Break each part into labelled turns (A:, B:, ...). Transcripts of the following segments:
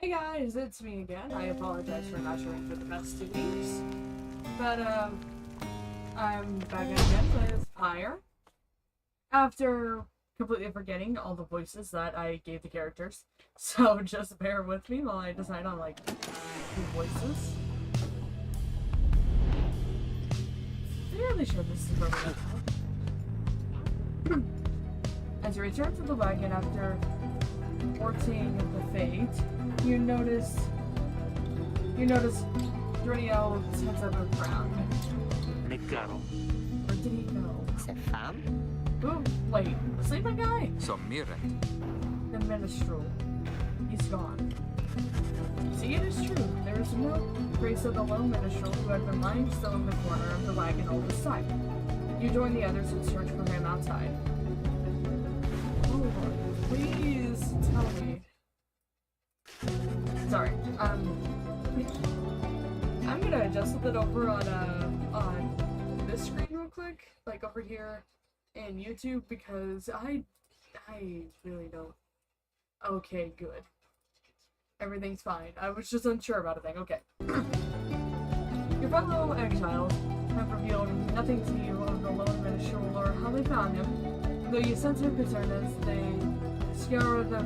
A: Hey guys, it's me again. I apologize for not showing for the past 2 weeks. But, I'm back again with Pyre. After completely forgetting all the voices that I gave the characters. So just bear with me while I decide on, like, new voices. I'm really sure this is where we're As you return to the wagon after porting the fate, you notice Duriel's heads up a frown.
B: Negaro.
A: Where did he go?
C: C'est femme?
A: Ooh, wait, the sleeping guy?
D: Sommiret.
A: The minstrel. He's gone. See, it is true. There is no trace of the lone minstrel who had been lying still in the corner of the wagon all this time. You join the others in search for him outside. Oh Lord, please tell me. Sorry, I'm gonna adjust it over on this screen real quick, like over here in YouTube, because I really don't. Okay, good. Everything's fine. I was just unsure about a thing. Okay. Your fellow exiles have revealed nothing to you of the lone minstrel or how they found him, though you sense your concern as they scour the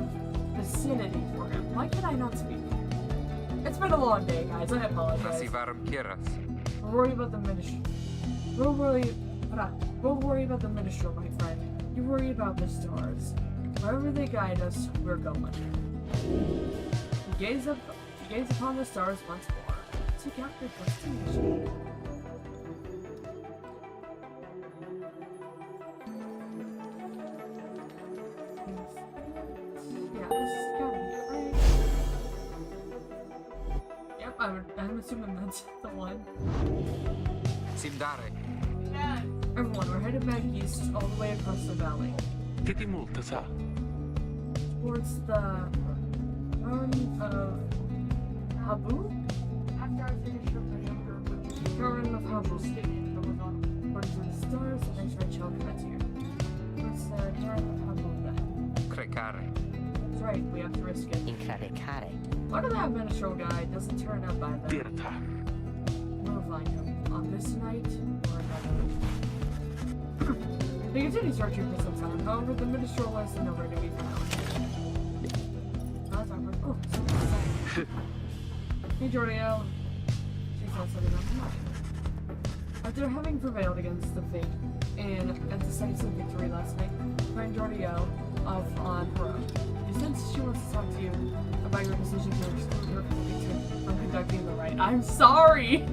A: vicinity for him. Why can I not speak? It's been a long day, guys. I apologize. We'll worry about the minstrel. We'll worry about the minstrel, my friend. You worry about the stars. Wherever they guide us, we're going. Gaze upon the stars once more. Seek out your destination. Yeah, this is gotta be it, right? Yep, I'm assuming that's the one.
D: Simdare.
A: Yeah. Everyone, we're headed back east all the way across the valley.
B: Titi multa sa.
A: Towards the Run of Habu? After I finish up my younger with the Run of Habu statement, but we're on according to the stars, and then try to chill cuts here. What's the Run of Habu then?
D: Crecare.
A: That's right, we have to risk it.
C: Incredicare.
A: What if that minstrel guy doesn't turn up by then?
B: Tirta.
A: We'll find him on this night or another. They continue searching for some time, however, the minstrel is nowhere to be found. Oh, hey, Jordiel. She's not setting up much. After having prevailed against the fate in a decisive victory last night, find Jordiel off on her own. You sense she wants to talk to you about your decision to exclude her from conducting the rite. I'm sorry!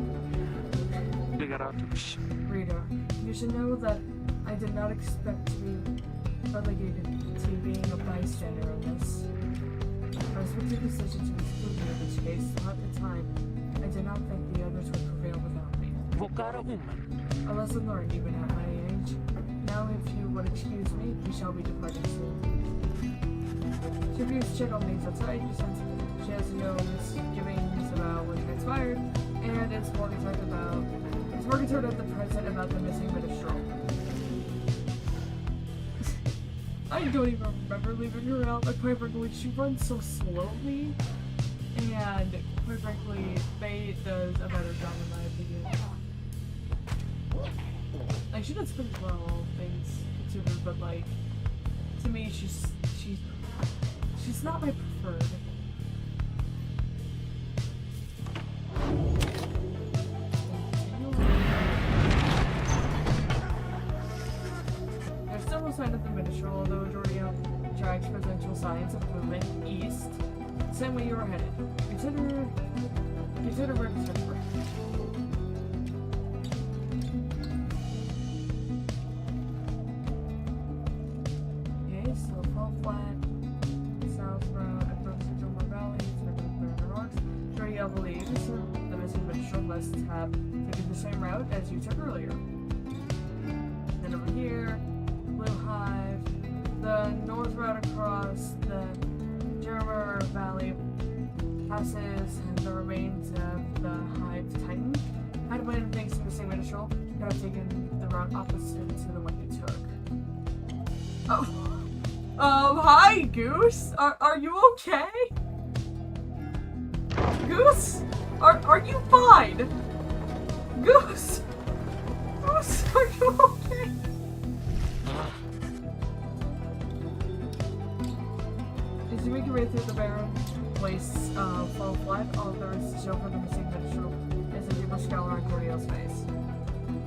B: Ligaratus.
A: Reader, you should know that I did not expect to be relegated to being a bystander in this. I respect your decision to exclude me in this case, though at the time, I did not think the others would prevail without me.
B: Vocara woman.
A: A lesson learned even at my age. Now if you would excuse me, we shall be departing soon. Tribute's check on things outside, you sense she has no misgivings about what transpired, and is more concerned at the present about the missing minstrel. I don't even remember leaving her out, but quite frankly, she runs so slowly, and quite frankly, Faye does a better job in my opinion. Like, she does pretty well, all things considered, but like, to me, she's not my preferred. There's still no sign of the minstrel, although Jordiel tracks potential signs of movement east, same way you were headed. Consider where to search for it. Okay, so fall flat, south road, approach the Jomar Valley, turn the rocks. Jordiel believes the missing minstrel must have taken the same route as you took earlier. Then over here, Blue Hive, the north route across the Jomar Valley passes the remains of the Hive Titan. Had been thanks to the same minstrel, could have taken the route opposite to the one you took. Oh. Hi, Goose. Are you okay? Goose? Are you fine? Goose? Goose, are you okay? As you make your way through the barren wastes fall flat, all there is to show for the missing vegetable is a deeper scowl on Cordeo's face.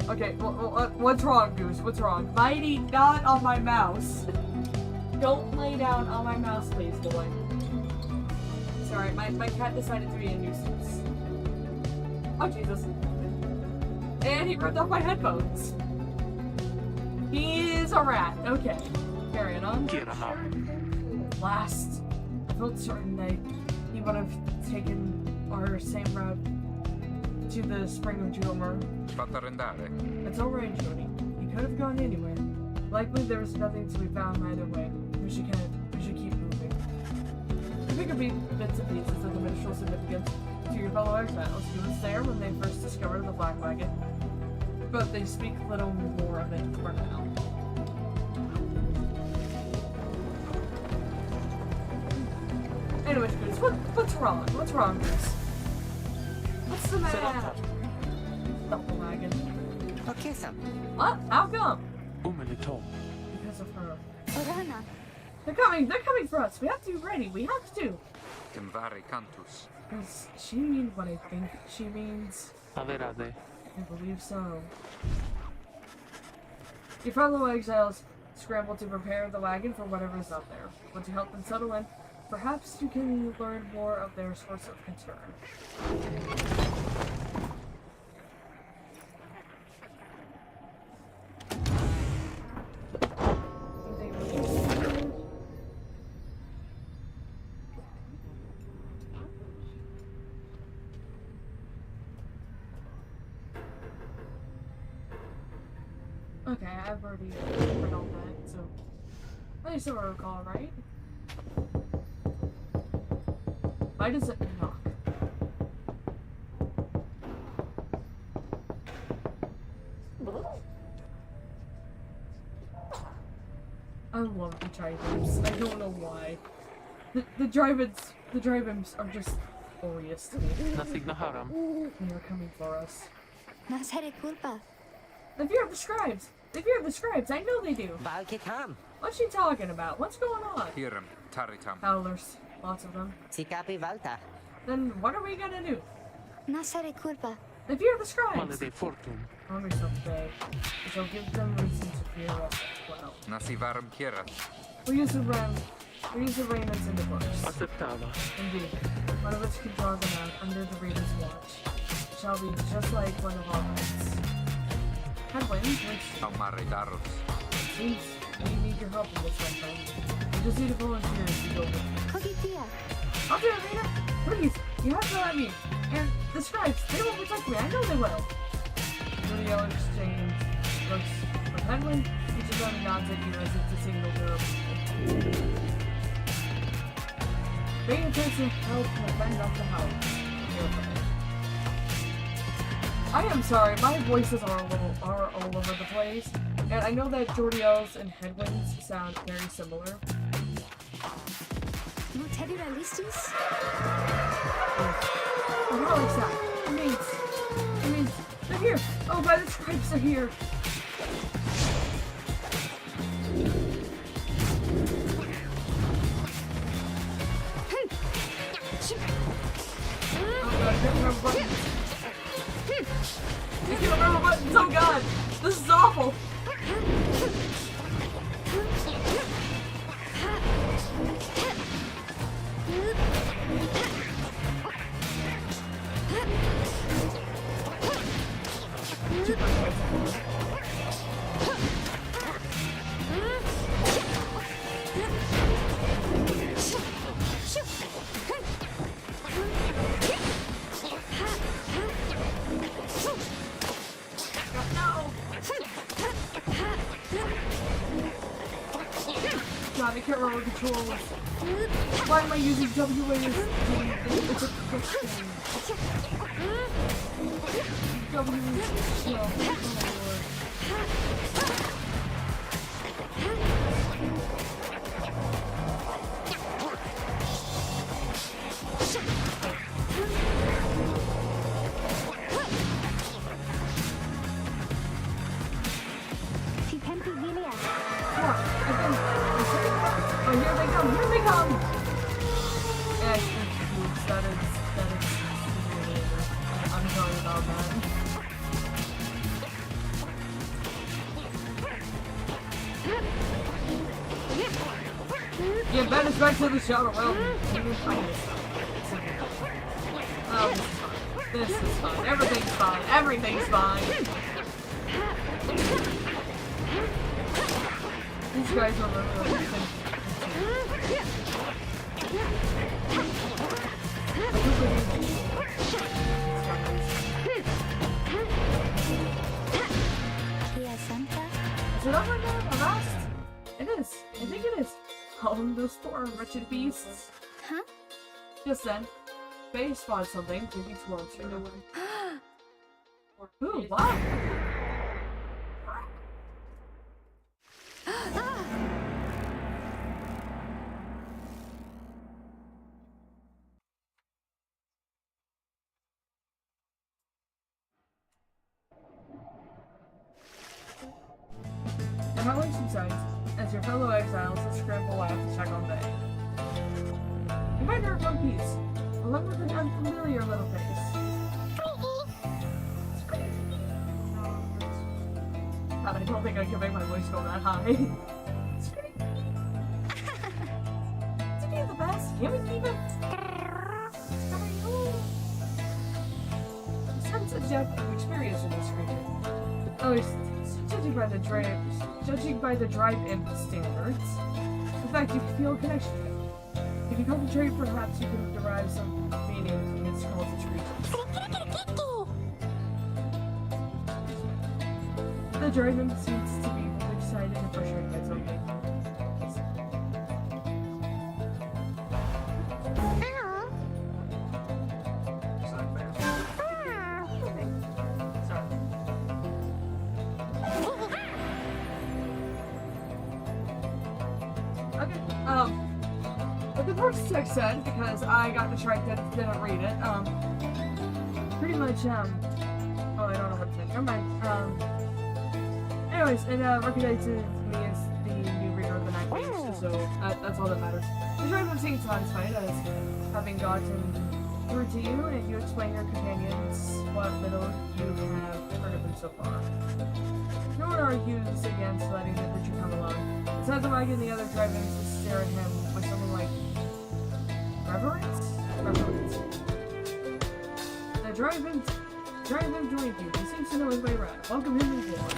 A: Okay, what's wrong, Goose? What's wrong? Mighty, not on my mouse. Don't lay down on my mouse, please, boy. Sorry, my cat decided to be a nuisance. Oh, Jesus. And he ripped off my headphones. He's a rat. Okay. Carrying on. Last, I felt certain that he would have taken our same route to the spring of Juomer. It's alright, Jody. He could have gone anywhere. Likely there was nothing to be found either way. We should keep moving. You pick up bits and pieces of the minstrel significance to your fellow exiles. He was there when they first discovered the Black Wagon, but they speak little more of it for now. Anyways, Goose, what's wrong? What's wrong, Goose? What's the matter? Stop the wagon.
C: Okay, Sam.
A: What? How come?
B: Umelito.
A: Because of her.
C: Orana.
A: They're coming for us. We have to be ready. We have to. Does she mean what I think she means?
B: Averade.
A: I believe so. Your fellow exiles scramble to prepare the wagon for whatever's up there. Want to help them settle in? Perhaps you can learn more of their source of concern. Okay, I've already read all that, so I still recall, right? Why does it knock? I love the drive-ins. I don't know why. The drive-ins are just glorious to me.
B: Nasig na haram.
A: They are coming for us.
C: Nasere culpa.
A: The fear of the scribes! The fear of the scribes! I know they do!
C: Valkitam.
A: What's she talking about? What's going on?
D: Hirem, Taritam.
A: Howlers. Lots of them.
C: Sikapi Valta.
A: Then what are we gonna do?
C: Nasere culpa.
A: The fear of the
B: Male
A: scribes!
B: de fortune.
A: Hungry someday. We shall give them reason to fear us as well.
D: Nasivaram Kierat.
A: We use the raiments in the books.
B: Accettava.
A: Indeed. One of us can draw them out under the reader's watch. It shall be just like one of our rights. Headwind, which
D: Amare Daros.
A: seems we need your help in this, my friend. We just need a volunteer to go with me.
C: Kogitia.
A: I'll do it, Rita! Please, you have to let me. And the scribes, they will protect me. I know they will. Julio exchange looks from Headwind. Each of them nods at you as if to signal their approval. Being a chance to help will bend up the house. I am sorry, my voices are all over the place, and I know that Jordiel's and Headwinds sound very similar.
C: No terroralistis?
A: I'm not like that. It means they're here. Oh, by the scribes are here. Oh god, I can't remember buttons. I can't remember buttons. Oh god, this is awful. God, I can't remember controls. Why am I using WA as it's a quick thing? W is slow. Oh my lord. that is humiliating. I'm sorry about that. Yeah, Ben is back to the shadow realm. Oh, this is fine. This is fine. Everything's fine. Everything's fine. These guys are really
C: Tia Santa?
A: Is it over now? A last? It is. I think it is. Oh, those poor wretched beasts.
C: Huh?
A: Just then, Faye spotted something moving towards her. Ooh, wow! The howling subsides as your fellow exiles scramble out to check on Faye. You find her in one piece, along with an unfamiliar little face. God, I don't think I can make my voice go that high. It's great. Isn't he the best? Can we keep him? Sense of depth of experience in this creature. Oh, judging by the drive imp standards. In fact, you can feel a connection to it. If you concentrate, perhaps you can derive some meaning from its called creatures. The drive imp seems to be both excited and frustrated by something. But the first text said, because I got distracted, didn't read it, pretty much, oh, I don't know what to say, never mind, anyways, it recognizes me as the new reader of the Night Mage, so that's all that matters. The driver seems satisfied as having gotten through to you, and you explain your companions what little you have heard of them so far. No one argues against letting the creature come along. Besides the wagon, the other drive-ins to stare at him with something like reverence? Reverence. The drive-in joined you. He seems to know his way around. Welcome him in board.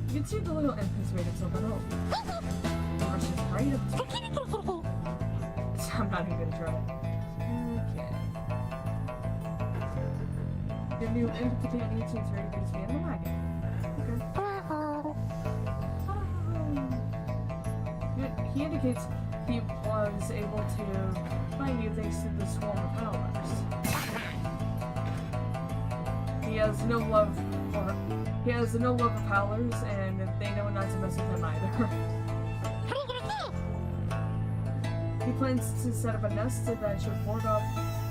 A: You can see the little imp has made himself at home. He rushes right up to you. I'm not even gonna try. Okay. Your new imp companion seems ready for his man in the wagon. He indicates he was able to find you thanks to the swarm of howlers. He has no love of howlers, and they know not to mess with him either. He plans to set up a nest that should ward off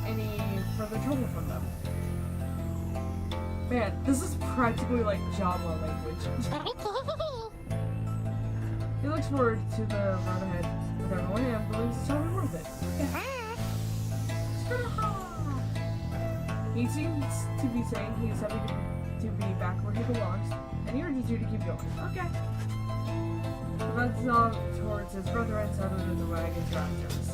A: any further trouble from them. Man, this is practically like Java language. He looks forward to the road ahead with everyone and believes it's totally worth it. Yeah. He seems to be saying he's happy to be back where he belongs, and he urges you to keep going. Okay. The runs off towards his brother and settled in the wagon's raptors.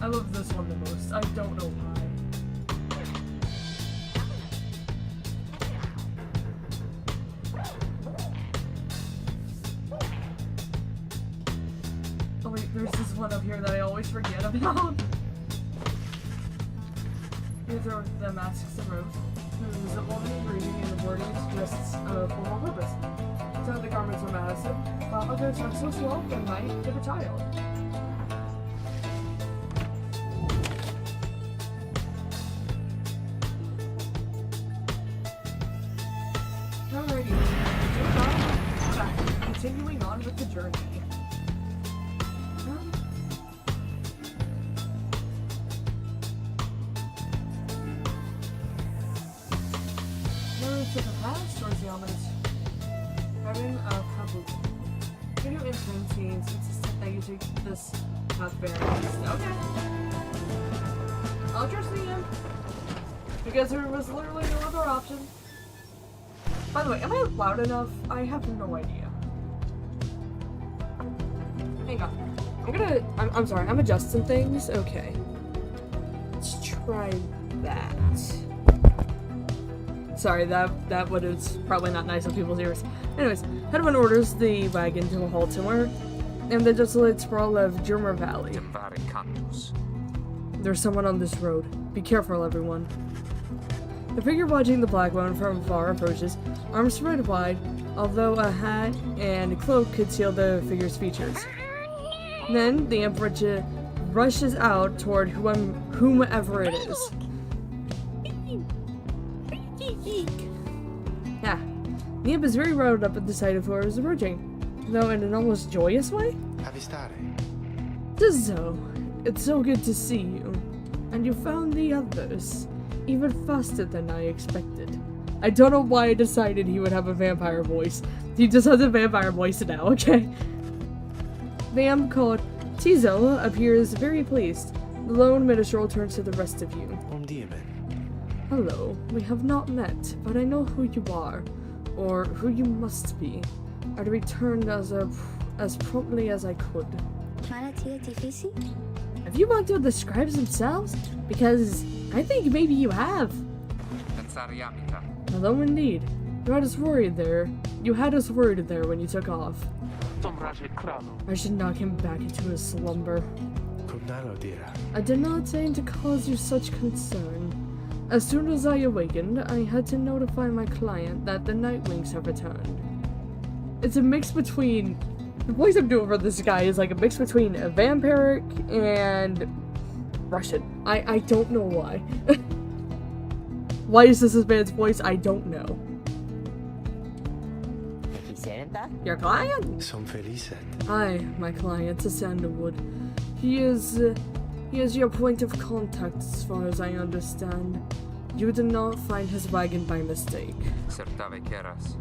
A: I love this one the most. I don't know why. Oh wait, there's this one up here that I always forget about. These are the masks of Rose, whose woman breathing and the wording suggests a formal purpose. Some of the garments are massive, while others are so small they might fit a child. Alrighty, continuing on with the journey. of the past or is the ominous garden of Kabul? Your new intern seems insistent that you take this path very fast. Okay. I'll trust the end. Because there was literally no other option. By the way, am I loud enough? I have no idea. Hang on. I'm sorry, I'm adjusting things. Okay. Let's try that. Sorry, that was probably not nice on people's ears. Anyways, Headwind orders the wagon to a halt somewhere in the desolate sprawl of Germer Valley.
D: Temvari Cantus.
A: There's someone on this road. Be careful, everyone. The figure watching the black one from far approaches, arms spread wide, although a hat and cloak conceal the figure's features. Then the imp rushes out toward whomever it is. Yeah, the imp is very riled up at the sight of who is approaching, though in an almost joyous way. So, it's so good to see you. And you found the others, even faster than I expected. I don't know why I decided he would have a vampire voice. He just has a vampire voice now, okay? The imp called Tizo appears very pleased. The lone minstrel turns to the rest of you. Hello, we have not met, but I know who you are, or who you must be. I returned as promptly as I could. Have you walked with the scribes themselves? Because I think maybe you have.
D: Pensariamita.
A: Hello indeed. You had us worried there. You had us worried there when you took off. I should knock him back into his slumber. I did not aim to cause you such concern. As soon as I awakened, I had to notify my client that the Nightwings have returned. It's a mix between... The voice I'm doing for this guy is like a mix between a vampiric and Russian. I don't know why. Why is this man's voice? I don't know. Your client? Hi, my client, is Sandalwood. He is your point of contact as far as I understand. You did not find his wagon by mistake.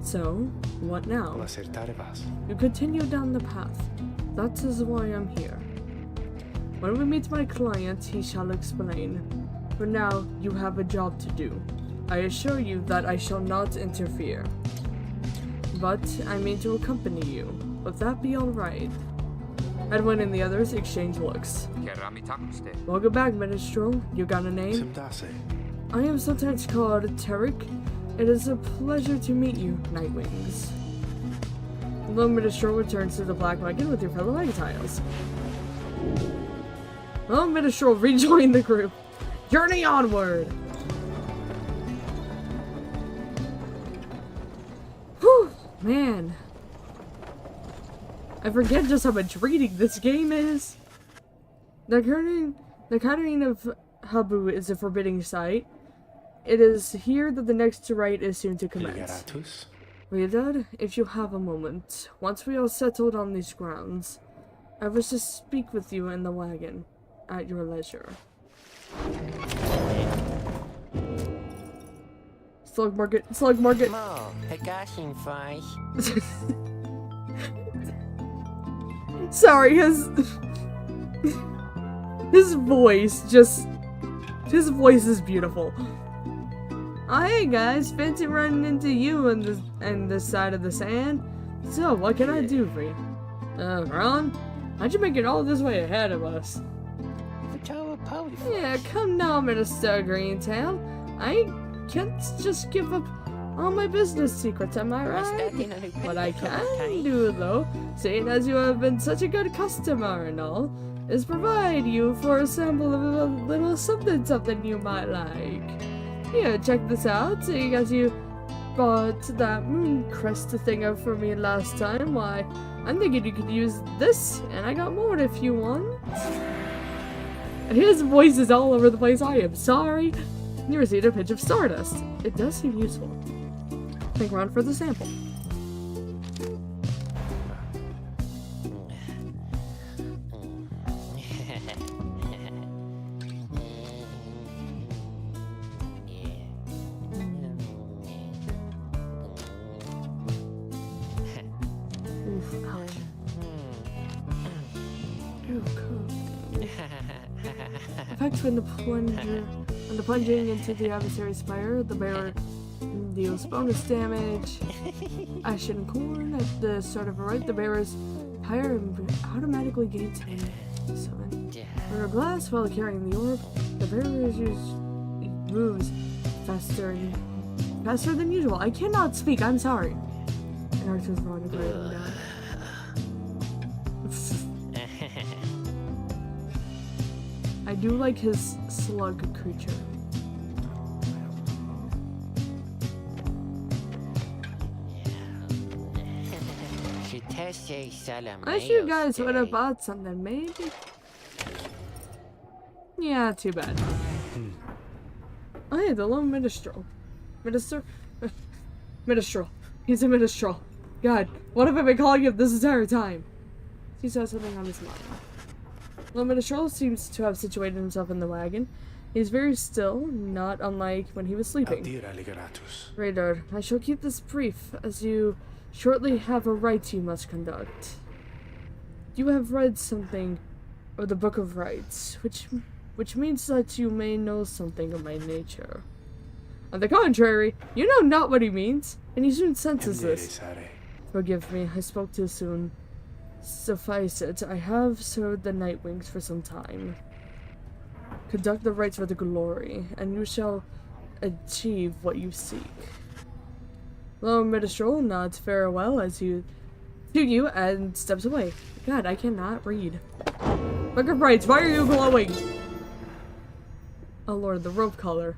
A: So, what now? You continue down the path. That is why I'm here. When we meet my client, he shall explain. For now, you have a job to do. I assure you that I shall not interfere. But I mean to accompany you. Would that be alright? Edwin and the others exchange looks. Welcome back, Minstrel. You got a name? I am sometimes called Tarek. It is a pleasure to meet you, Nightwings. The Minstrel returns to the black wagon with your fellow exiles. The Minstrel rejoined the group. Journey onward! Whew, man. I forget just how much reading this game is. The Cattering of Habu is a forbidding sight. It is here that the next rite is soon to commence. Reader, if you have a moment, once we are settled on these grounds, I wish to speak with you in the wagon, at your leisure. Slug market, slug market. Sorry, his voice is beautiful. Oh, hey guys, fancy running into you on this side of the sand. So, what can I do for you? Ron, how'd you make it all this way ahead of us? Yeah, come now, Minister Greentail. I can't just give up all my business secrets, am I right? What I can do, though, seeing as you have been such a good customer and all, is provide you for a sample of a little something you might like. Here, check this out, seeing as you bought that moon crest thing up for me last time. Why, I'm thinking you could use this, and I got more if you want. His voice is all over the place. I am sorry. You received a pinch of stardust. It does seem useful. Thank Ron for the sample. effect when the plunging into the adversary's Pyre, the bearer deals bonus damage. Ashen Corn at the start of a rite, the bearer's Pyre automatically gains a summon. Under glass, while carrying the orb, the bearer moves faster than usual. I cannot speak, I'm sorry. And Arthur's running down. I do like his slug creature. I see you guys would have bought something, maybe? Yeah, too bad. Oh yeah, the lone minstrel. Minstrel. He's a minstrel. God, what have I been calling him this entire time? He says something on his mind. Lone minstrel seems to have situated himself in the wagon. He's very still, not unlike when he was sleeping. Radar, I shall keep this brief, as you shortly have a rite you must conduct. You have read something of the Book of Rites, which means that you may know something of my nature. On the contrary, you know not what he means, and he soon senses this. Forgive me, I spoke too soon. Suffice it, I have served the Nightwings for some time. Conduct the rites for the glory, and you shall achieve what you seek. Lone minstrel nods farewell as to you and steps away. God, I cannot read. Book of Rites, why are you glowing? Oh lord, the rope color.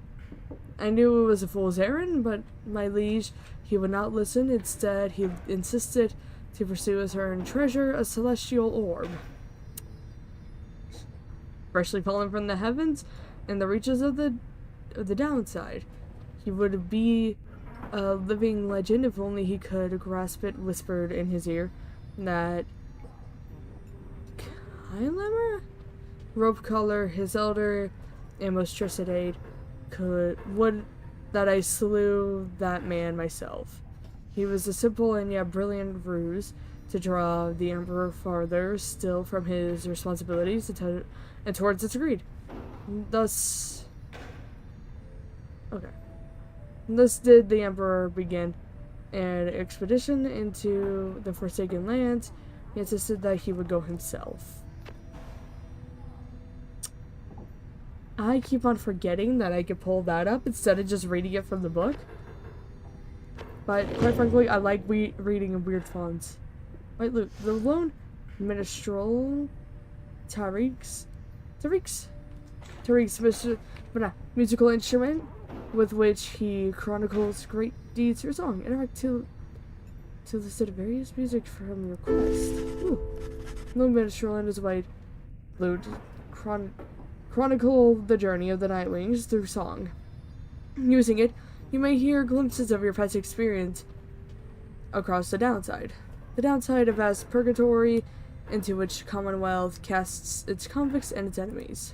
A: I knew it was a fool's errand, but my liege, he would not listen. Instead, he insisted to pursue his earned treasure, a celestial orb. Freshly fallen from the heavens, in the reaches of the downside. He would be a living legend if only he could grasp it whispered in his ear that Kylemmer? Rope color, his elder and most trusted aide, would that I slew that man myself. He was a simple and yet brilliant ruse to draw the Emperor farther still from his responsibilities and towards its greed. Thus did the Emperor begin an expedition into the Forsaken Lands. He insisted that he would go himself. I keep on forgetting that I could pull that up instead of just reading it from the book. But quite frankly, I like reading in weird fonts. Wait, look, the lone minstrel Tariq's musical instrument with which he chronicles great deeds or song. Interact to listen various music from your quest. Ooh. Lone minstrel and his white flute chronicle the journey of the Nightwings through song. Using it, you may hear glimpses of your past experience across the downside. The downside of vast purgatory into which Commonwealth casts its convicts and its enemies.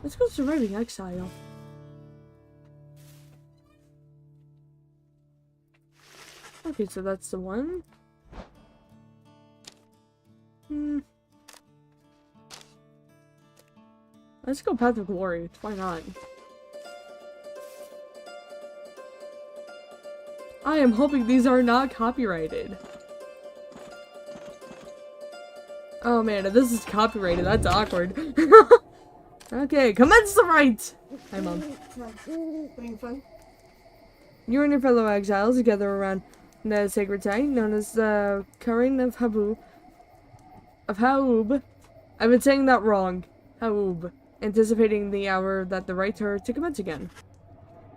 A: Let's go surviving exile. Okay, so that's the one. Let's go Path of Glory. Why not? I am hoping these are not copyrighted. Oh man, if this is copyrighted, that's awkward. Okay, commence the rite! Hi, Mom. Having fun? You and your fellow exiles gather around the sacred site known as the Current of Haub. I've been saying that wrong. Haub. Anticipating the hour that the rites are to commence again.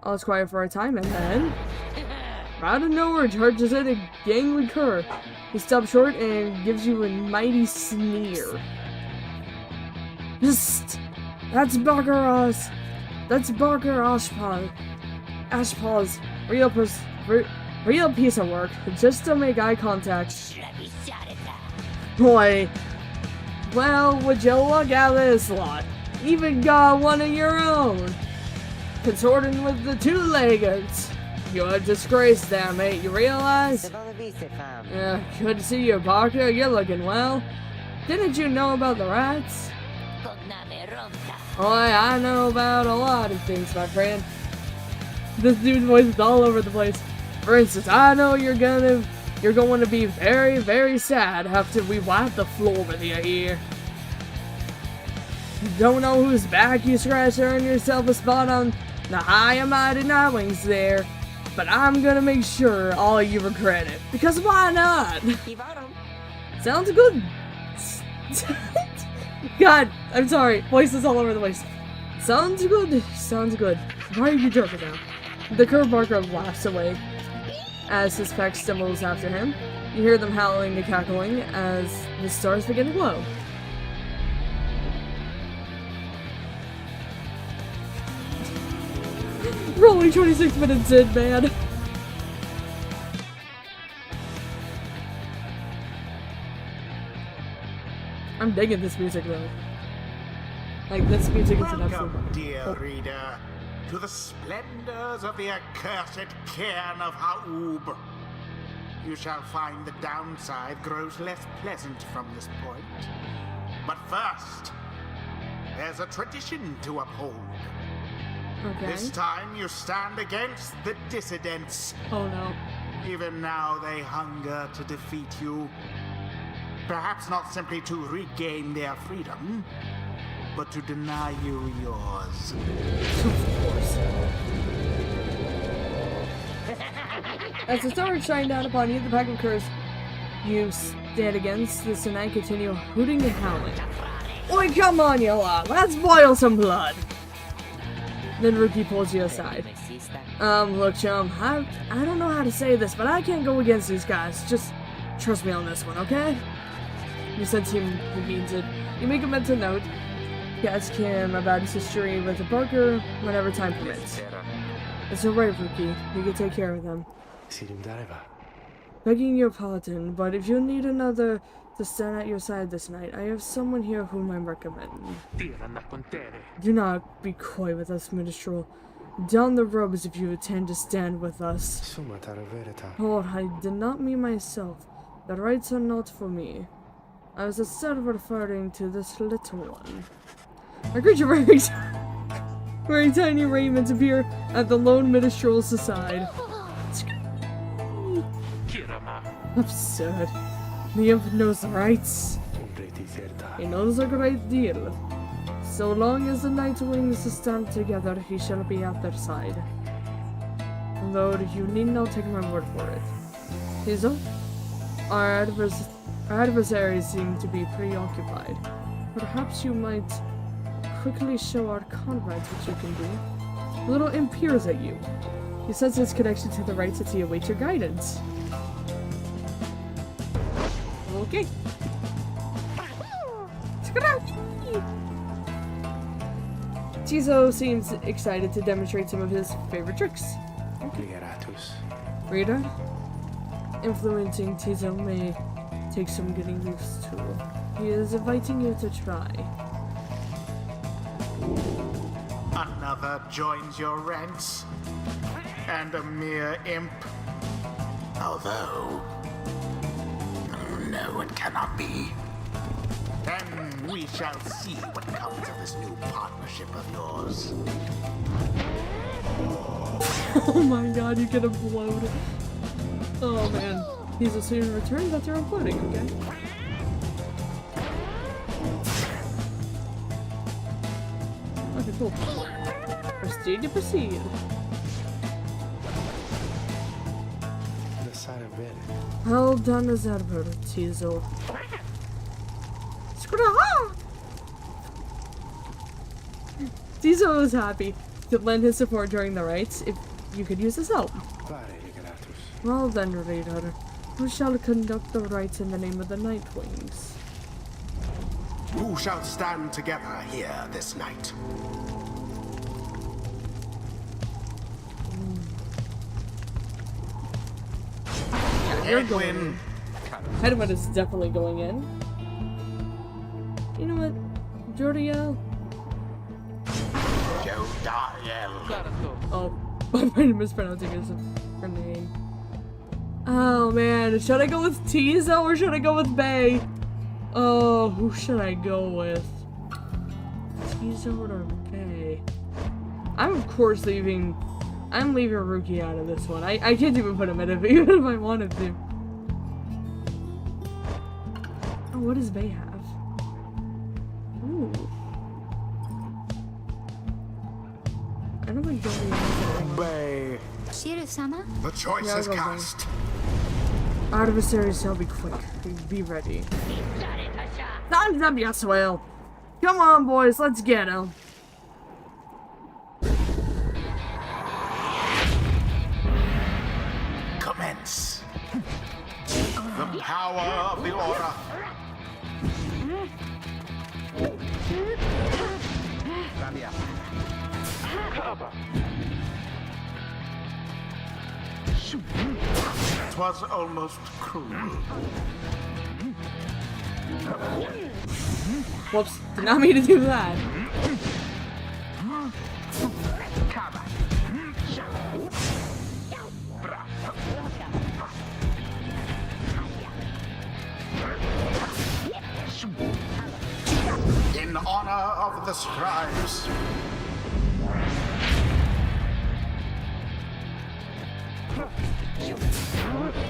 A: All is quiet for a time, and then out of nowhere charges in a gangly cur. He stops short and gives you a mighty sneer. Psst! That's Barker Ashpaw's real piece of work, just to make eye contact. Boy, well, would you look at this lot? Even got one of your own, consorting with the two-leggeds. You're a disgrace there, mate. You realize? Yeah, good to see you, Parker. You're looking well. Didn't you know about the rats? Oh, I know about a lot of things, my friend. This dude's voice is all over the place. For instance, I know you're going to be very, very sad after we wipe the floor with you here. Don't know whose back you scratch to earn yourself a spot on the high and mighty Nightwings there, but I'm gonna make sure all of you regret it, because why not? Sounds good. God, I'm sorry, voices all over the place. Sounds good, sounds good. Why are you joking now? The curved Barker laughs away as his pack stumbles after him. You hear them howling and cackling as the stars begin to glow. We're only 26 minutes in, man. I'm digging this music though. Like, this music is an
E: Welcome,
A: absolute...
E: dear reader, to the splendors of the accursed cairn of Ha'ub. You shall find the downside grows less pleasant from this point. But first, there's a tradition to uphold.
A: Okay.
E: This time you stand against the dissidents.
A: Oh no.
E: Even now they hunger to defeat you. Perhaps not simply to regain their freedom, but to deny you yours.
A: Of course. As the stars shine down upon you, the pack of curs you stand against this and I continue hooting and howling. Oi, come on, you lot! Let's boil some blood! Then Rookie pulls you aside. Look, chum, I don't know how to say this, but I can't go against these guys. Just trust me on this one, okay? You sense he means it. You make a mental note. You ask him about his history with the Barker whenever time permits. It's alright, Rookie. We can take care of them. Begging your pardon, but if you need another to stand at your side this night, I have someone here whom I recommend. Do not be coy with us, minstrel. Down the robes if you intend to stand with us. Oh, I did not mean myself. The rights are not for me. I was instead referring to this little one. A creature wearing tiny raiments appear at the lone minstrel's side. Absurd. The imp knows the rights. He knows a great deal. So long as the Nightwings stand together, he shall be at their side. Though you need not take my word for it. Hazel, our adversaries seem to be preoccupied. Perhaps you might quickly show our comrades what you can do. The little imp peers at you. He senses his connection to the rights as he awaits your guidance. Okay. Tizo seems excited to demonstrate some of his favorite tricks. Reader, influencing Tizo may take some getting used to. He is inviting you to try.
E: Another joins your ranks, and a mere imp. Although, no, it cannot be. Then we shall see what comes of this new partnership of yours.
A: Oh my god, you get implode. Oh man. He's a soon return, but they're imploding, okay? Okay, cool. Proceed to proceed. Well done as ever, Tizo. Tizo is happy to lend his support during the rites if you could use his help. Well then, reader, who shall conduct the rites in the name of the Nightwings?
E: Who shall stand together here this night?
A: Yeah, you're going in. Hedwin is definitely going in. You know what? Jodiel?
E: Jodiel.
A: Oh, I'm mispronouncing his name. Oh man, should I go with Tizo or should I go with Bay? Oh, who should I go with? Tizo or Bay? I'm of course leaving. I'm leaving Rookie out of this one. I can't even put him in it even if I wanted to. Oh, what does Bay have? Ooh. I don't think Goldie has it.
E: Bay.
C: Shiru-sama?
E: The choice
A: Yeah,
E: is
A: I'll go
E: cast.
A: Adversaries shall be quick. Be ready. Time's up, Yasuel. Come on, boys, let's get him.
E: Commence. The power of the aura. It was almost cruel.
A: Whoops, did not mean to do that.
E: In honor of the scribes.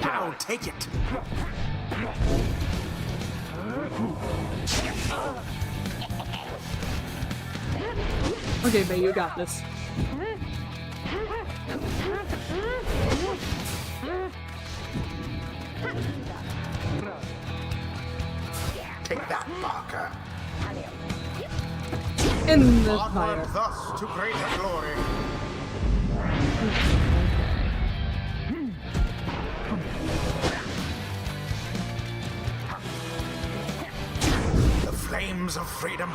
E: Now take it.
A: Okay, Bay, you got this.
E: Take that, Barker.
A: In the
E: Onward
A: fire.
E: thus to greater glory. The flames of freedom.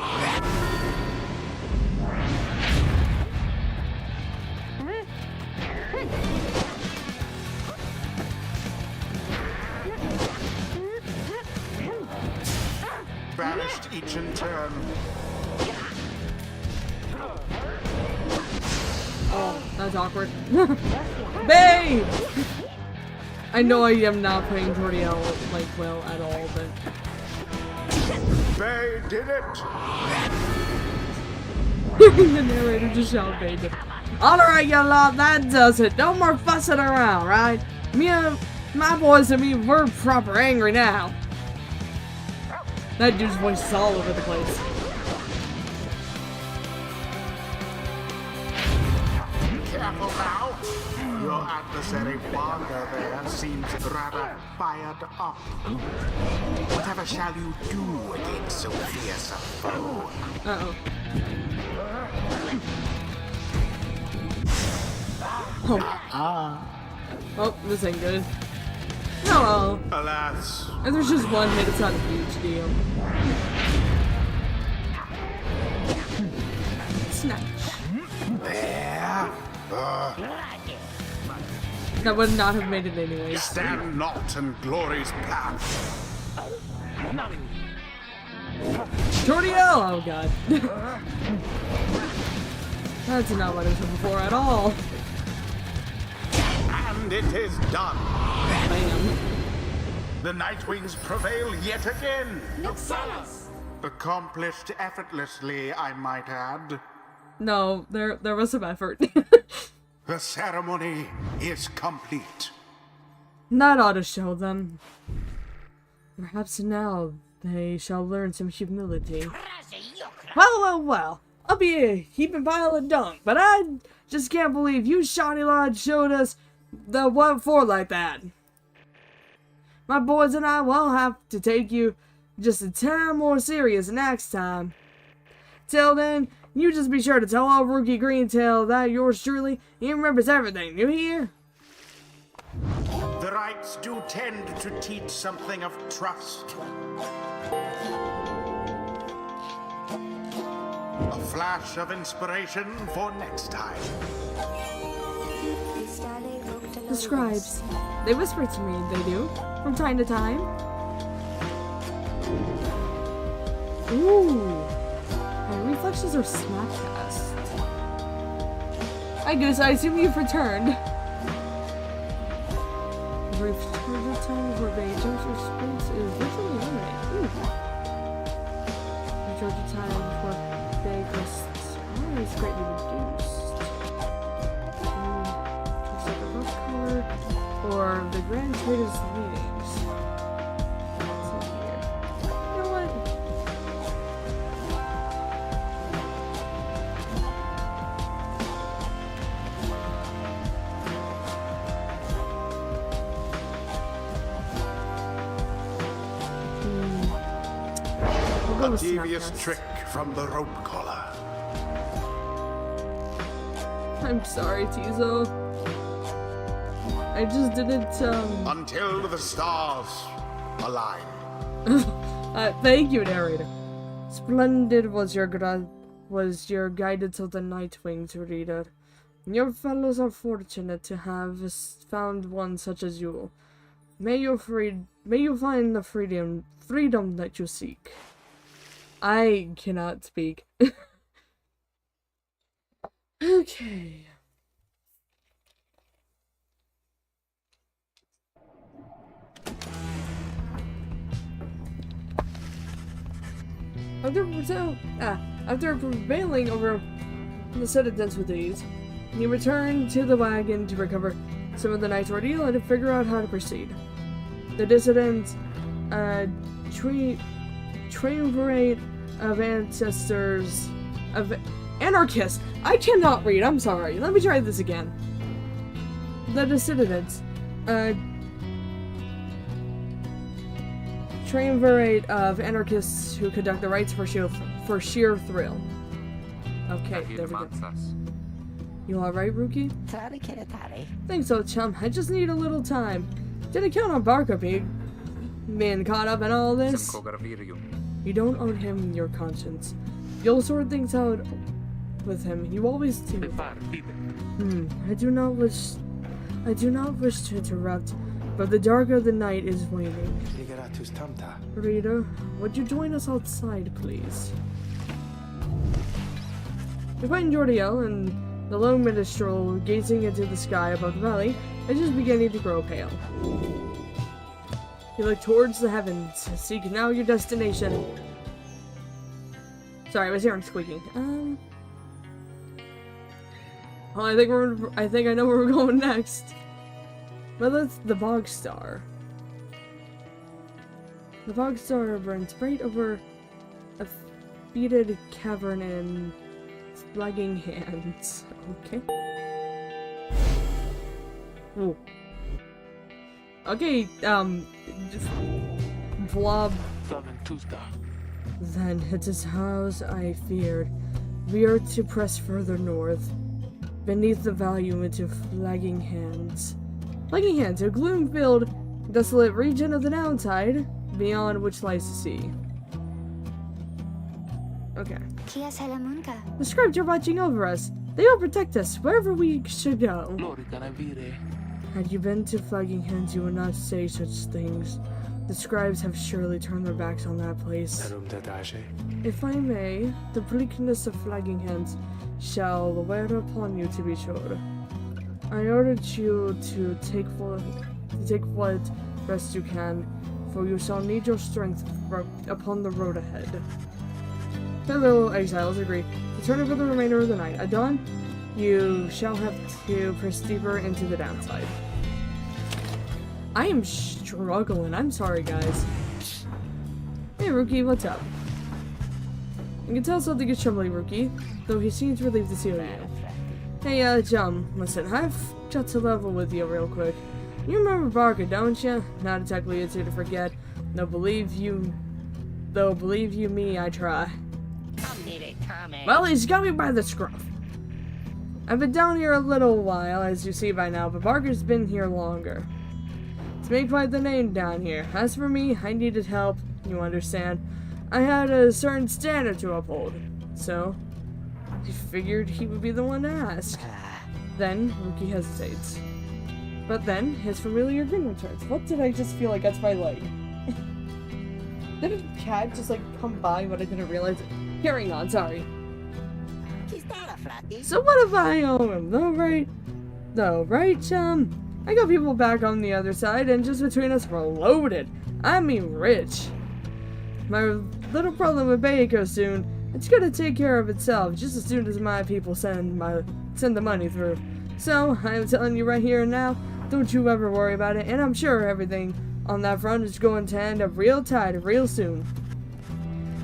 E: Banished each in turn.
A: Oh, that's awkward. Bay! I know I am not playing Jordiel like well at all, but
E: Bay did it.
A: the narrator just shouted Bay did. Alright, you lot, that does it. No more fussing around, right? Me and my boys and me, we're proper angry now. That dude's voice is all over the place.
E: Careful now. Your adversary Barker there seems rather fired up. Whatever shall you do against so fierce a foe?
A: Uh-oh. Oh, this ain't good. Oh well.
E: Alas,
A: If there's just one hit, it's not a huge deal. Snatch.
E: there.
A: That would not have made it anyways.
E: Stand not in glory's path.
A: Jordiel! Oh god. That's not what I was looking for at all.
E: And it is done.
A: Bam.
E: The Nightwings prevail yet again.
C: Noxalis!
E: Accomplished effortlessly, I might add.
A: No, there was some effort.
E: The ceremony is complete.
A: That ought to show them. Perhaps now they shall learn some humility. Well. I'll be a heaping pile of dung, but I just can't believe you shoddy lad showed us the what for like that. My boys and I will have to take you just a tad more serious next time. Till then, you just be sure to tell old Rookie Greentail that yours truly, he remembers everything, you hear?
E: The rites do tend to teach something of trust. A flash of inspiration for next time.
A: The scribes. They whisper to me, they do, from time to time. Ooh. My reflexes are smackcast. Hi Goose, I assume you've returned. brief charger time before the jumps or sprints is virtually eliminated. The charger time before they costs is greatly reduced. Just like a rough color or the Grand Trader's meetings. Let's see here. You know what? We'll go
E: A
A: with
E: devious
A: Snapcast.
E: trick from the rope collar.
A: I'm sorry, Tizo. I just didn't,
E: Until the stars align.
A: thank you, narrator. Splendid was your guidance of the Nightwings, reader. Your fellows are fortunate to have found one such as you. May you find the freedom that you seek. I cannot speak. Okay. After prevailing over the citizens with ease, he returned to the wagon to recover some of the night's ordeal and to figure out how to proceed. The dissidents, triumvirate of anarchists. I cannot read, I'm sorry. Let me try this again. The dissidents, triumvirate of anarchists who conduct the rites for sheer thrill. Okay, there we go. You alright, Rookie? Thanks, old chum. I just need a little time. Didn't count on Barker being caught up in all this. You don't own him your conscience. You'll sort things out with him. You always do. I do not wish to interrupt, but the dark of the night is waning. Rita, would you join us outside, please? We find Jordiel and the lone minstrel gazing into the sky above the valley and just beginning to grow pale. You look towards the heavens, seek now your destination. Sorry, I was hearing squeaking. Well, I think I know where we're going next. Well, that's the Bog Star. The Bog Star burns bright over a beaded cavern in flagging hands. Okay. Ooh. Okay, Blob. Then it is house I feared. We are to press further north, beneath the valley into flagging hands. Flagging hands, a gloom-filled, desolate region of the downside, beyond which lies the sea. Okay. The scribes are watching over us. They will protect us wherever we should go. Had you been to Flagging Hands, you would not say such things. The scribes have surely turned their backs on that place. If I may, the bleakness of Flagging Hands shall wear upon you to be sure. I urge you to take what rest you can, for you shall need your strength upon the road ahead. Fellow exiles agree to turn over the remainder of the night. At dawn, you shall have to press deeper into the downside. I am struggling. I'm sorry, guys. Hey, Rookie, what's up? You can tell something is troubling Rookie, though he seems relieved to see you. Hey, Chum, listen, I've got to level with you real quick. You remember Barker, don't you? Not exactly easy to forget. Though believe you me, I try. Well, he's got me by the scruff. I've been down here a little while, as you see by now, but Barker's been here longer. It's made quite the name down here. As for me, I needed help, you understand. I had a certain standard to uphold, so I figured he would be the one to ask. Then, Rookie hesitates. But then, his familiar grin returns. What did I just feel like that's my leg? Did a cat just like come by but I didn't realize it? Carrying on, sorry. So what if I owe him, though, right, chum? I got people back on the other side, and just between us, we're loaded. I mean rich. My little problem with Baco soon, it's gonna take care of itself just as soon as my people send the money through. So, I'm telling you right here and now, don't you ever worry about it, and I'm sure everything on that front is going to end up real tight real soon.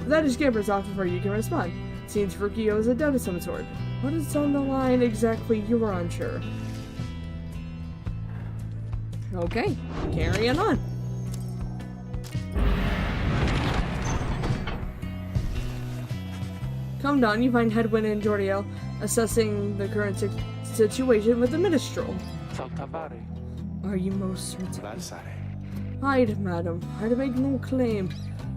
A: That is Skipper's off before you can respond. Seems Rukio is a debt of some sort. What is on the line exactly? You are unsure. Okay, carrying on. Come down, you find Headwind and Jordiel assessing the current situation with the minstrel.
B: Saltavare.
A: Are you most certain?
B: Valsare.
A: Hide, madam. I make no claim.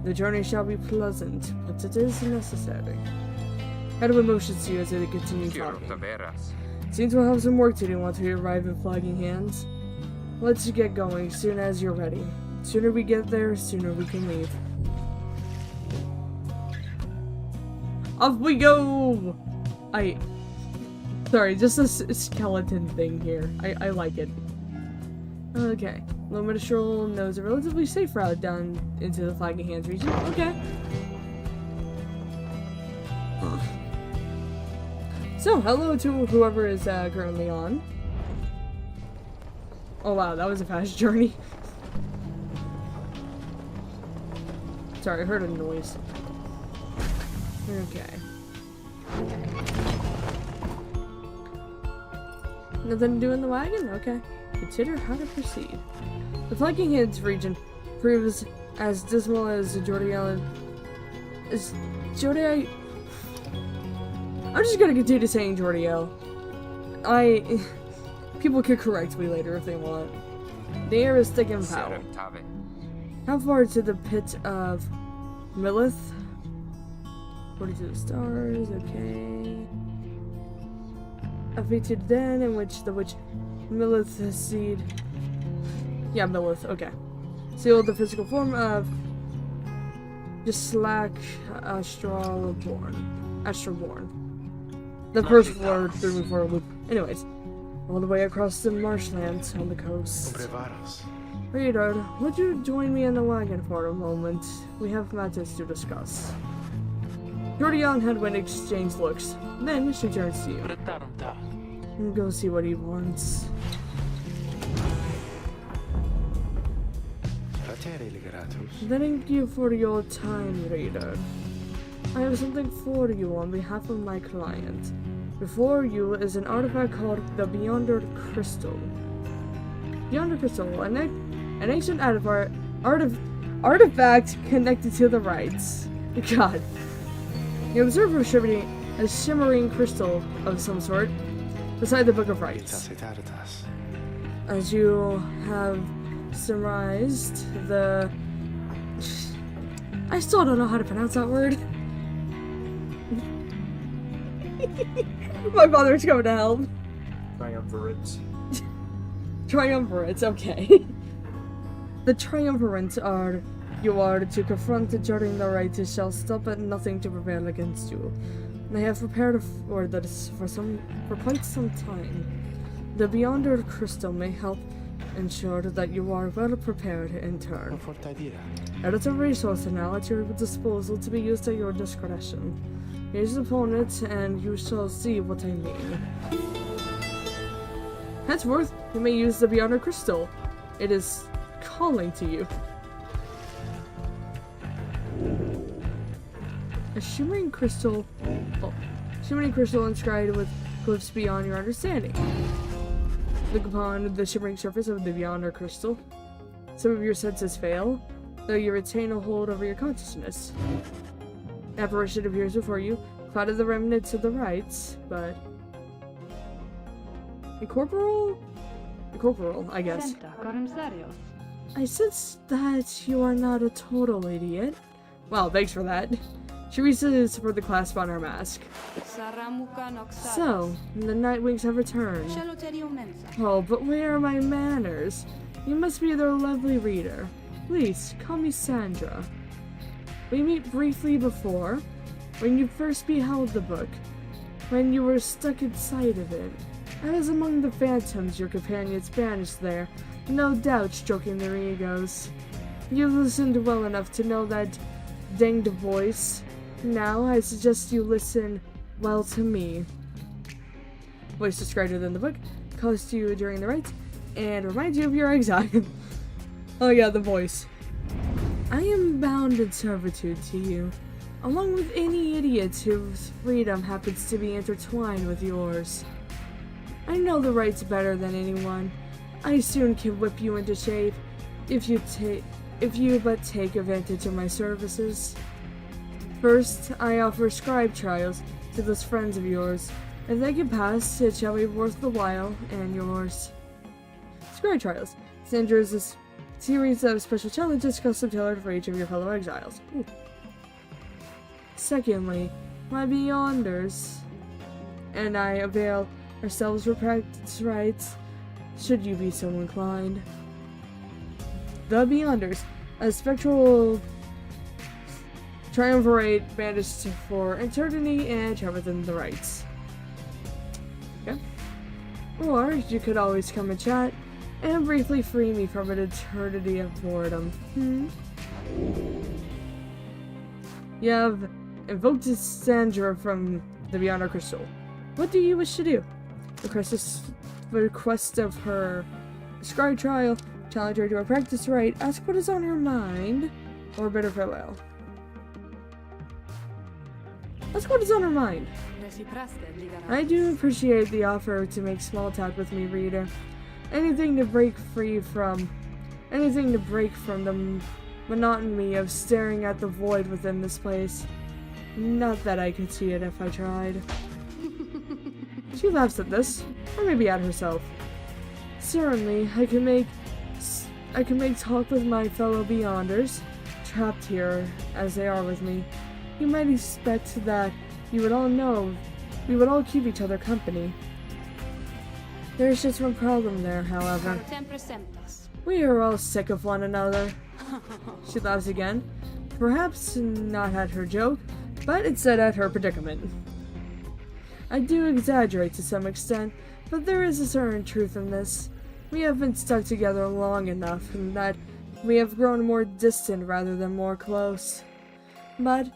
A: The journey shall be pleasant, but it is necessary. Edwin motions to you as they continue talking.
D: Taveras.
A: Seems we'll have some work to do once we arrive in Flagging Hands. Let's get going soon as you're ready. Sooner we get there, sooner we can leave. Off we go! Sorry, just a skeleton thing here. I like it. Okay. Minstrel knows a relatively safe route down into the Flagging Hands region. Okay. So, hello to whoever is currently on. Oh wow, that was a fast journey. Sorry, I heard a noise. Okay. Nothing to do in the wagon? Okay. Consider how to proceed. The Flagging Hands region proves as dismal as Jordiel is. I'm just gonna continue saying Jordiel. People could correct me later if they want. The air is thick and foul.
D: Serentave.
A: How far to the pit of Millith? 42 stars, okay. A fated den in which the witch Millith has seed. Yeah, Millith, okay. Sealed the physical form of just Slack Astralborn. The first word threw me for a loop. Anyways, all the way across the marshlands on the coast. Reader, would you join me in the wagon for a moment? We have matters to discuss. Jordiel and Headwind exchange looks. Then she turns to you. Go see what he wants. Thank you for your time, reader. I have something for you on behalf of my client. Before you is an artifact called the Beyonder Crystal. Beyonder Crystal, an ancient artifact connected to the rites. God. You observe a shimmering crystal of some sort beside the Book of Rites. As you have surmised, I still don't know how to pronounce that word. My father's coming to help. Triumvirates, okay. The triumvirates you are to confront during the rites shall stop at nothing to prevail against you. They have prepared for this for quite some time. The Beyonder Crystal may help ensure that you are well prepared in turn. It is a resource now at your disposal to be used at your discretion. Here's the opponent, and you shall see what I mean. Henceforth, you may use the Beyonder Crystal. It is calling to you. A shimmering crystal inscribed with glyphs beyond your understanding. Look upon the shimmering surface of the Beyonder Crystal. Some of your senses fail, though you retain a hold over your consciousness. An apparition appears before you, clouded the remnants of the rites, but incorporeal, I guess. I sense that you are not a total idiot. Well, thanks for that. She reaches for the clasp on her mask. So, the Nightwings have returned. Oh, but where are my manners? You must be their lovely reader. Please, call me Sandra. We meet briefly before, when you first beheld the book, when you were stuck inside of it. As among the phantoms your companions banished there, no doubt stroking their egos. You've listened well enough to know that danged voice. Now I suggest you listen well to me. Voice described within the book calls to you during the rites and reminds you of your exile. Oh yeah, the voice. I am bound in servitude to you, along with any idiot whose freedom happens to be intertwined with yours. I know the rights better than anyone. I soon can whip you into shape if you but take advantage of my services. First, I offer scribe trials to those friends of yours. If they can pass, it shall be worth the while and yours. Scribe trials. Sandra is a series of special challenges custom tailored for each of your fellow exiles. Ooh. Secondly, my Beyonders and I avail ourselves for practice rites, should you be so inclined. The Beyonders, a spectral triumvirate banished for eternity and trapped within the rites. Okay. Or you could always come and chat and briefly free me from an eternity of boredom. You have invoked Sandra from the Beyonder Crystal. What do you wish to do? Request of her scribe trial, challenge her to a practice rite, ask what is on her mind, or bid her farewell. Ask what is on her mind. I do appreciate the offer to make small talk with me, reader. Anything to break from the monotony of staring at the void within this place. Not that I could see it if I tried. She laughs at this, or maybe at herself. Certainly, I can make talk with my fellow Beyonders, trapped here as they are with me. You might expect that we would all keep each other company. There's just one problem there, however. We are all sick of one another. She laughs again, perhaps not at her joke, but instead at her predicament. I do exaggerate to some extent, but there is a certain truth in this. We have been stuck together long enough, and that we have grown more distant rather than more close. But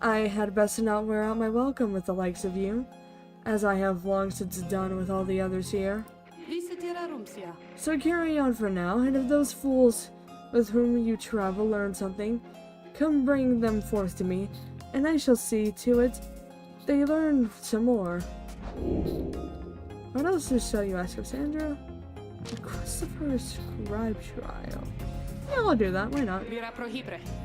A: I had best not wear out my welcome with the likes of you, as I have long since done with all the others here. So carry on for now, and if those fools with whom you travel learn something, come bring them forth to me, and I shall see to it they learn some more. What else shall you ask of Sandra? Request of her scribe trial. Yeah, I'll do that, why not?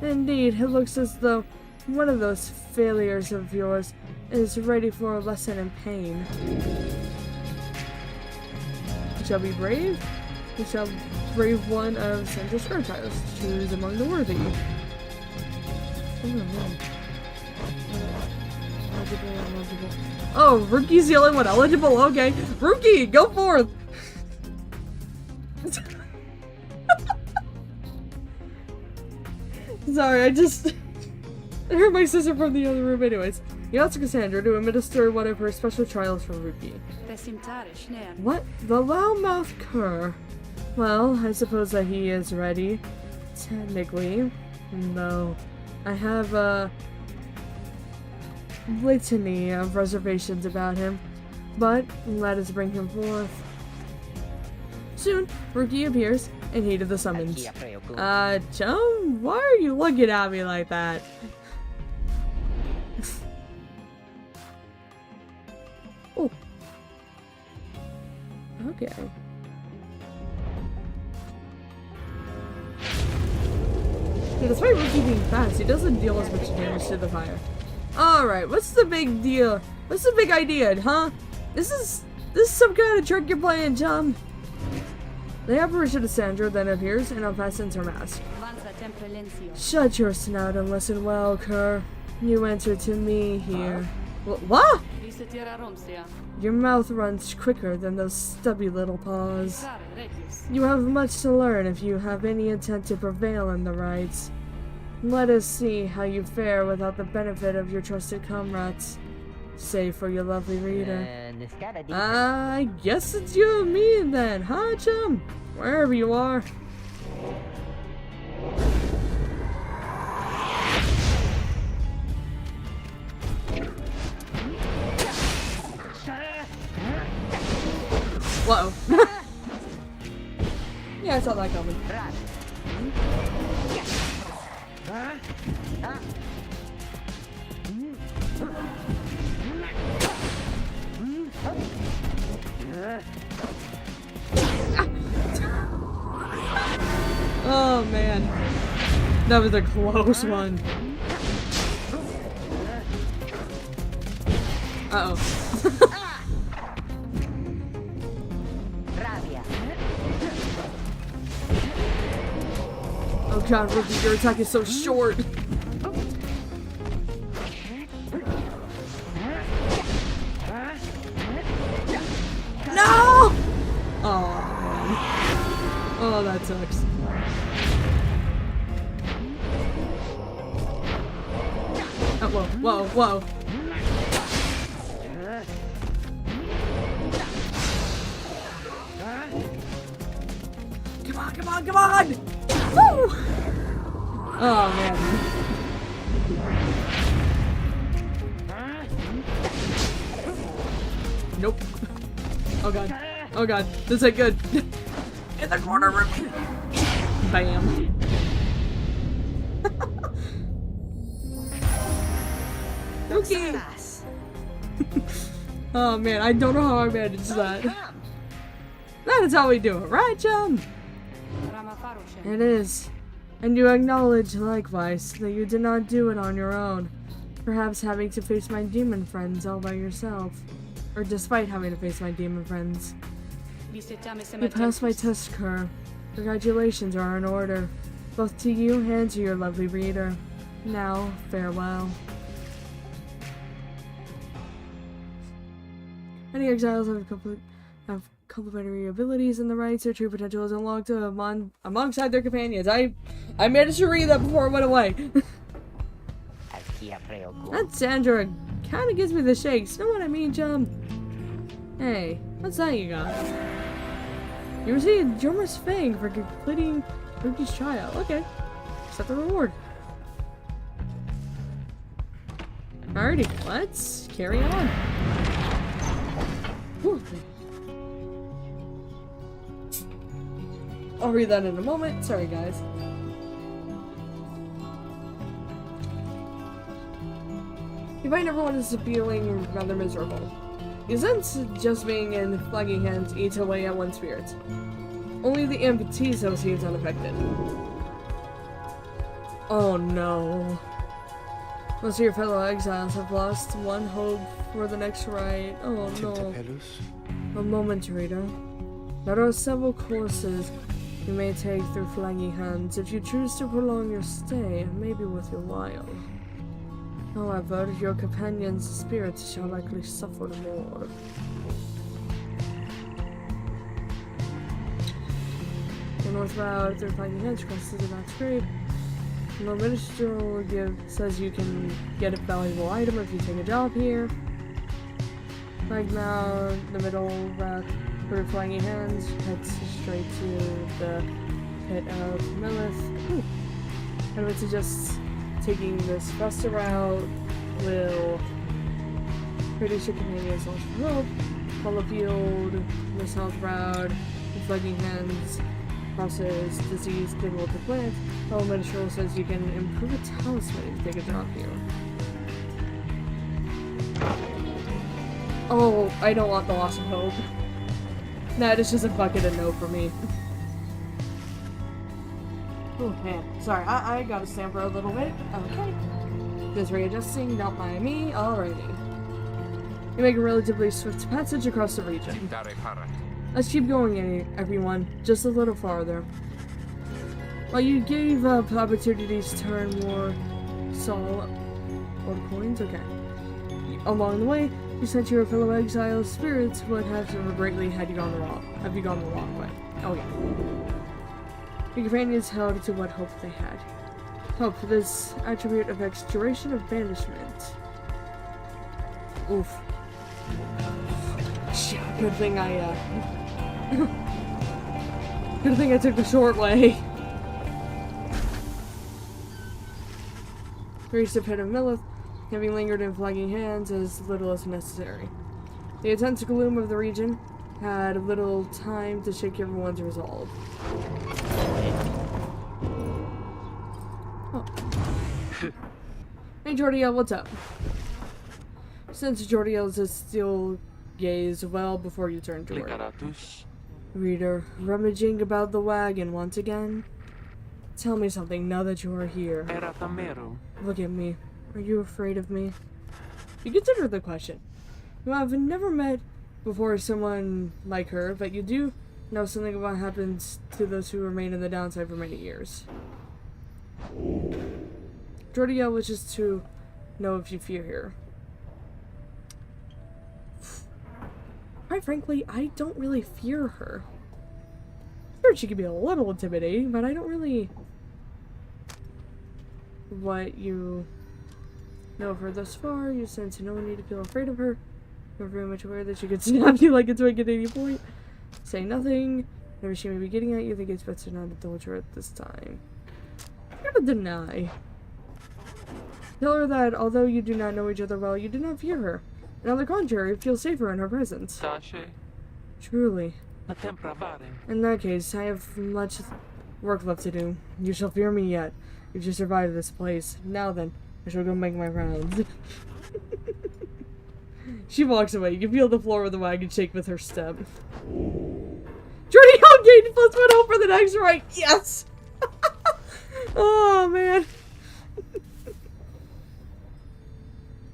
A: Indeed, it looks as though one of those failures of yours is ready for a lesson in pain. You shall be brave. You shall brave one of Sandra's scribe trials. Choose among the worthy. Eligible. Oh, Rookie's the only one eligible? Okay. Rookie, go forth! Sorry, I heard my sister from the other room anyways. You ask Cassandra to administer one of her special trials for Rookie. What? The loudmouth cur? Well, I suppose that he is ready. Technically. Though, I have a litany of reservations about him. But, let us bring him forth. Soon, Rookie appears in heat of the summons. Chum? Why are you looking at me like that? Oh. Okay. Yeah, despite Rookie being fast, he doesn't deal as much damage to the fire. Alright, what's the big deal? What's the big idea, huh? This is some kind of trick you're playing, chum. The apparition of Sandra then appears and unfastens her mask. Shut your snout and listen well, cur. You answer to me here. What? Your mouth runs quicker than those stubby little paws. You have much to learn if you have any intent to prevail in the rites. Let us see how you fare without the benefit of your trusted comrades. say for your lovely reader? I guess it's you and me then, huh, chum? Wherever you are. Whoa. Yeah, I saw that coming. Oh man, that was a close one. Uh-oh. Oh god, Rookie, your attack is so short. No! Oh man. Oh, that sucks. Oh, whoa, whoa, whoa. Come on, come on, come on! Woo! Oh man. Nope. Oh god. Oh god. This ain't good. In the corner room. Bam. Okay. Oh man, I don't know how I managed that. That is how we do it, right, chum? It is. And you acknowledge, likewise, that you did not do it on your own. Perhaps having to face my demon friends all by yourself. Or despite having to face my demon friends. You passed my test, Kerr. Congratulations are in order. Both to you and to your lovely reader. Now, farewell. Any exiles have complementary abilities and the rights their true potential is unlocked alongside their companions. I managed to read that before it went away. That Sandra kind of gives me the shakes. Know what I mean, chum? Hey, what's that you got? You received Jorma's Fang for completing Ruki's trial. Okay, accept the reward. Alrighty, let's carry on. Whew. I'll read that in a moment. Sorry, guys. You find everyone is feeling rather miserable. You sense just being in flagging hands eats away at one's spirit. Only the Amputizo seems unaffected. Oh no. Most of your fellow exiles have lost one hope for the next rite. Oh no. A moment, reader. There are several courses you may take through flagging hands. If you choose to prolong your stay, it may be worth your while. However, your companion's spirit shall likely suffer more. The North Route through flagging hands crosses the next grade. The minstrel says you can get a valuable item if you take a job here. Like now, the middle route through flagging hands heads straight to the pit of Milith. I would suggest taking this faster route will reduce your companion's loss of hope. Follow field, the south route, the flagging hands crosses disease capable to plant. Elemental says you can improve a talisman if you take a job here. Oh, I don't want the loss of hope. That is just a bucket of no for me. Oh man, sorry, I gotta stand for a little bit. Okay. Just readjusting, don't mind me. Alrighty. You make a relatively swift passage across the region. Let's keep going, everyone. Just a little farther. While you gave up opportunities to earn more soul or coins, okay. Along the way, you sent your fellow exile spirits would have to greatly had you gone the wrong way. Oh yeah. Your companions held to what hope they had. Hope, this attribute affects duration of banishment. Oof. Shit, good thing good thing I took the short way. Reached the pit of Millith, having lingered in flagging hands as little as necessary. The intense gloom of the region had little time to shake everyone's resolve. Oh. Hey Jordiel, what's up? Since Jordiel's still gaze well before you turn toward it. Reader, rummaging about the wagon once again? Tell me something now that you are here. Look at me. Are you afraid of me? You consider the question. You have never met before someone like her, but you do know something about what happens to those who remain in the downside for many years. Jordiel wishes to know if you fear her. Quite frankly, I don't really fear her. Sure, she can be a little intimidating, but I don't really... What you know of her thus far, you sense no need to feel afraid of her. You're very much aware that she could snap you like a twig at any point. Say nothing. Whatever she may be getting at, you think it's best to not indulge her at this time. You're gonna deny. Tell her that although you do not know each other well, you do not fear her. And on the contrary, feel safer in her presence. Truly. In that case, I have much work left to do. You shall fear me yet, if you survive this place. Now then, I shall go make my rounds. She walks away. You can feel the floor of the wagon shake with her step. Jordiel gained +1 hope for the next right. Yes! Oh, man.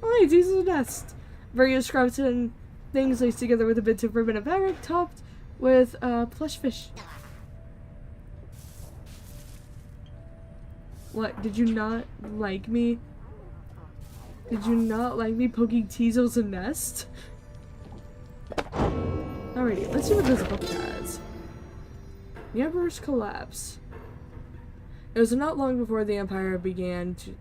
A: Oh, hey, Diesel's nest. Various scraps and things laced together with a bit of ribbon and fabric, topped with plush fish. What? Did you not like me? Did you not like me poking Teasel's nest? Alrighty, let's see what this book has. The Emperor's Collapse. It was not long before the Empire began to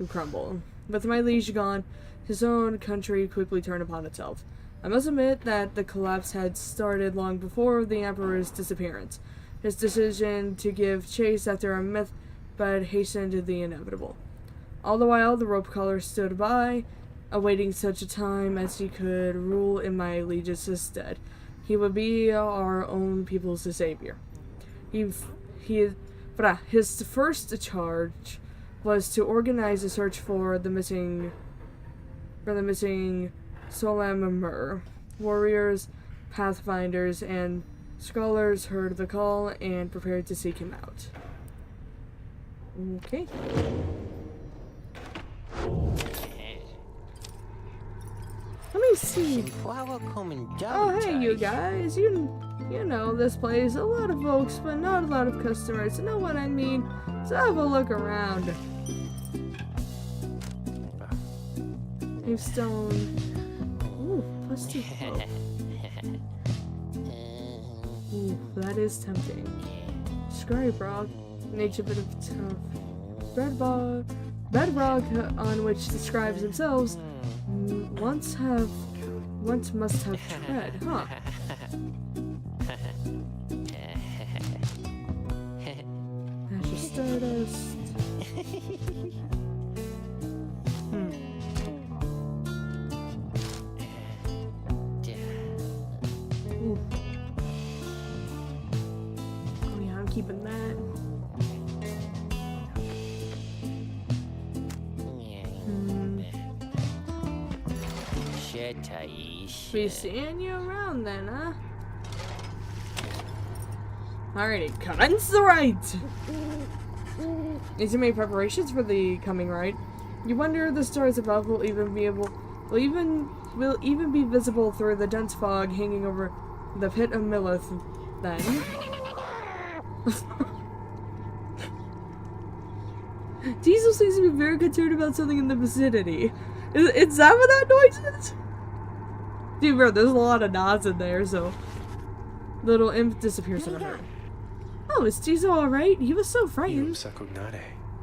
A: crumble. With my liege gone, his own country quickly turned upon itself. I must admit that the collapse had started long before the Emperor's disappearance. His decision to give chase after a myth but hastened the inevitable. All the while, the rope collar stood by, awaiting such a time as he could rule in my liege's stead. He would be our own people's savior. His first charge was to organize a search for the missing Solamur. Warriors, pathfinders, and scholars heard the call and prepared to seek him out. Okay. Let me see. Oh, hey, you guys. You know this place. A lot of folks, but not a lot of customers. You know what I mean? So have a look around. Stone. Ooh, +2 hope. Ooh, that is tempting. Scrap rock, nature bit of tough. Bedrock on which the scribes themselves once must have tread, huh? Ash of Stardust. Ooh. Oh yeah, I'm keeping that. Be seeing you around then, huh? Alrighty, commence the rite! Need to make preparations for the coming rite. You wonder if the stars above will even be visible through the dense fog hanging over the pit of Millith then. Diesel seems to be very concerned about something in the vicinity. Is that what that noise is? Dude, bro, there's a lot of nods in there, so... The little imp disappears in a hurry. Oh, is Diesel alright? He was so frightened.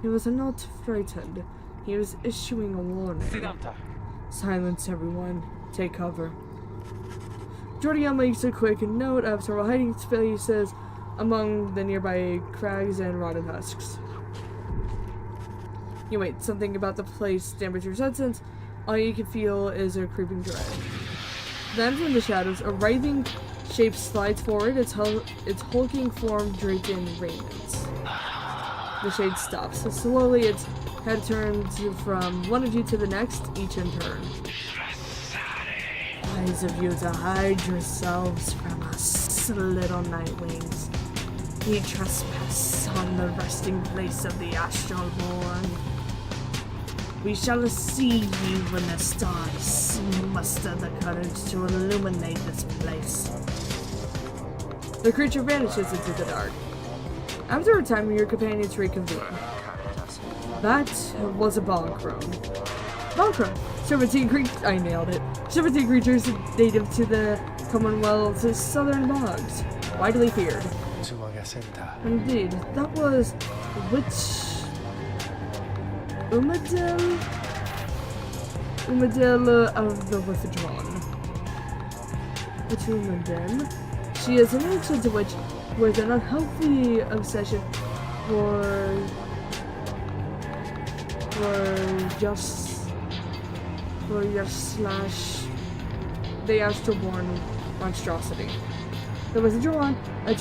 A: He was not frightened. He was issuing a warning. Silence, everyone. take cover. Jordiel makes a quick note of several hiding spaces among the nearby crags and rotten husks. You wait, something about the place dampens your senses. All you can feel is a creeping dread. Then from the shadows, a writhing shape slides forward, its hulking form draped in raiment. The shade stops. So slowly, its head turns from one of you to the next, each in turn. Eyes of you to hide yourselves from us, little nightwings. Ye trespass on the resting place of the astral born. We shall see ye when the stars muster the courage to illuminate this place. The creature vanishes into the dark. After a time, your companions reconvene. That was a bog crone. Bog crone. 17 creatures. I nailed it. 17 creatures native to the Commonwealth's southern bogs. Widely feared. Indeed. That was. Which. Umadel of the Withdrawn. Which Umadel? She is an ancient witch with an unhealthy obsession for just slash the Astroborn monstrosity. The Withdrawn, a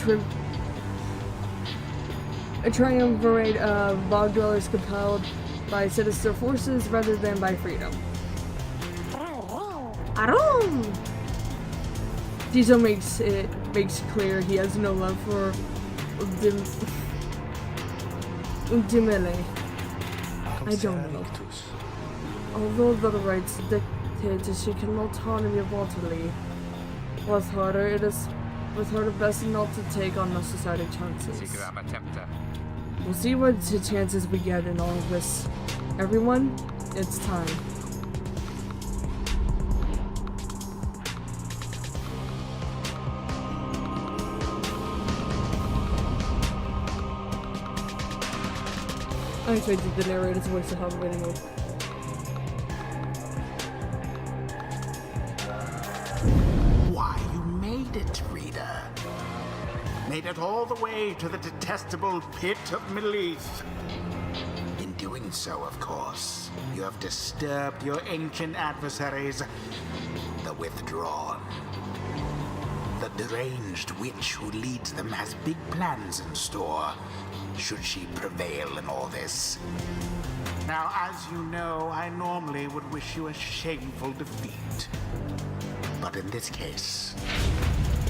A: triumvirate of bog dwellers compelled by sinister forces rather than by freedom. Arum! Diesel makes clear he has no love for Udimele. I don't know. Although the rights dictate she can autonomy voluntarily, with her best not to take unnecessary chances. We'll see what chances we get in all of this. Everyone, it's time. I expected the narrator's voice to have a waiting room.
E: Why, you made it, reader. Made it all the way to the detestable pit of Melith. In doing so, of course, you have disturbed your ancient adversaries, the Withdrawn. The deranged witch who leads them has big plans in store, should she prevail in all this. Now, as you know, I normally would wish you a shameful defeat. But in this case,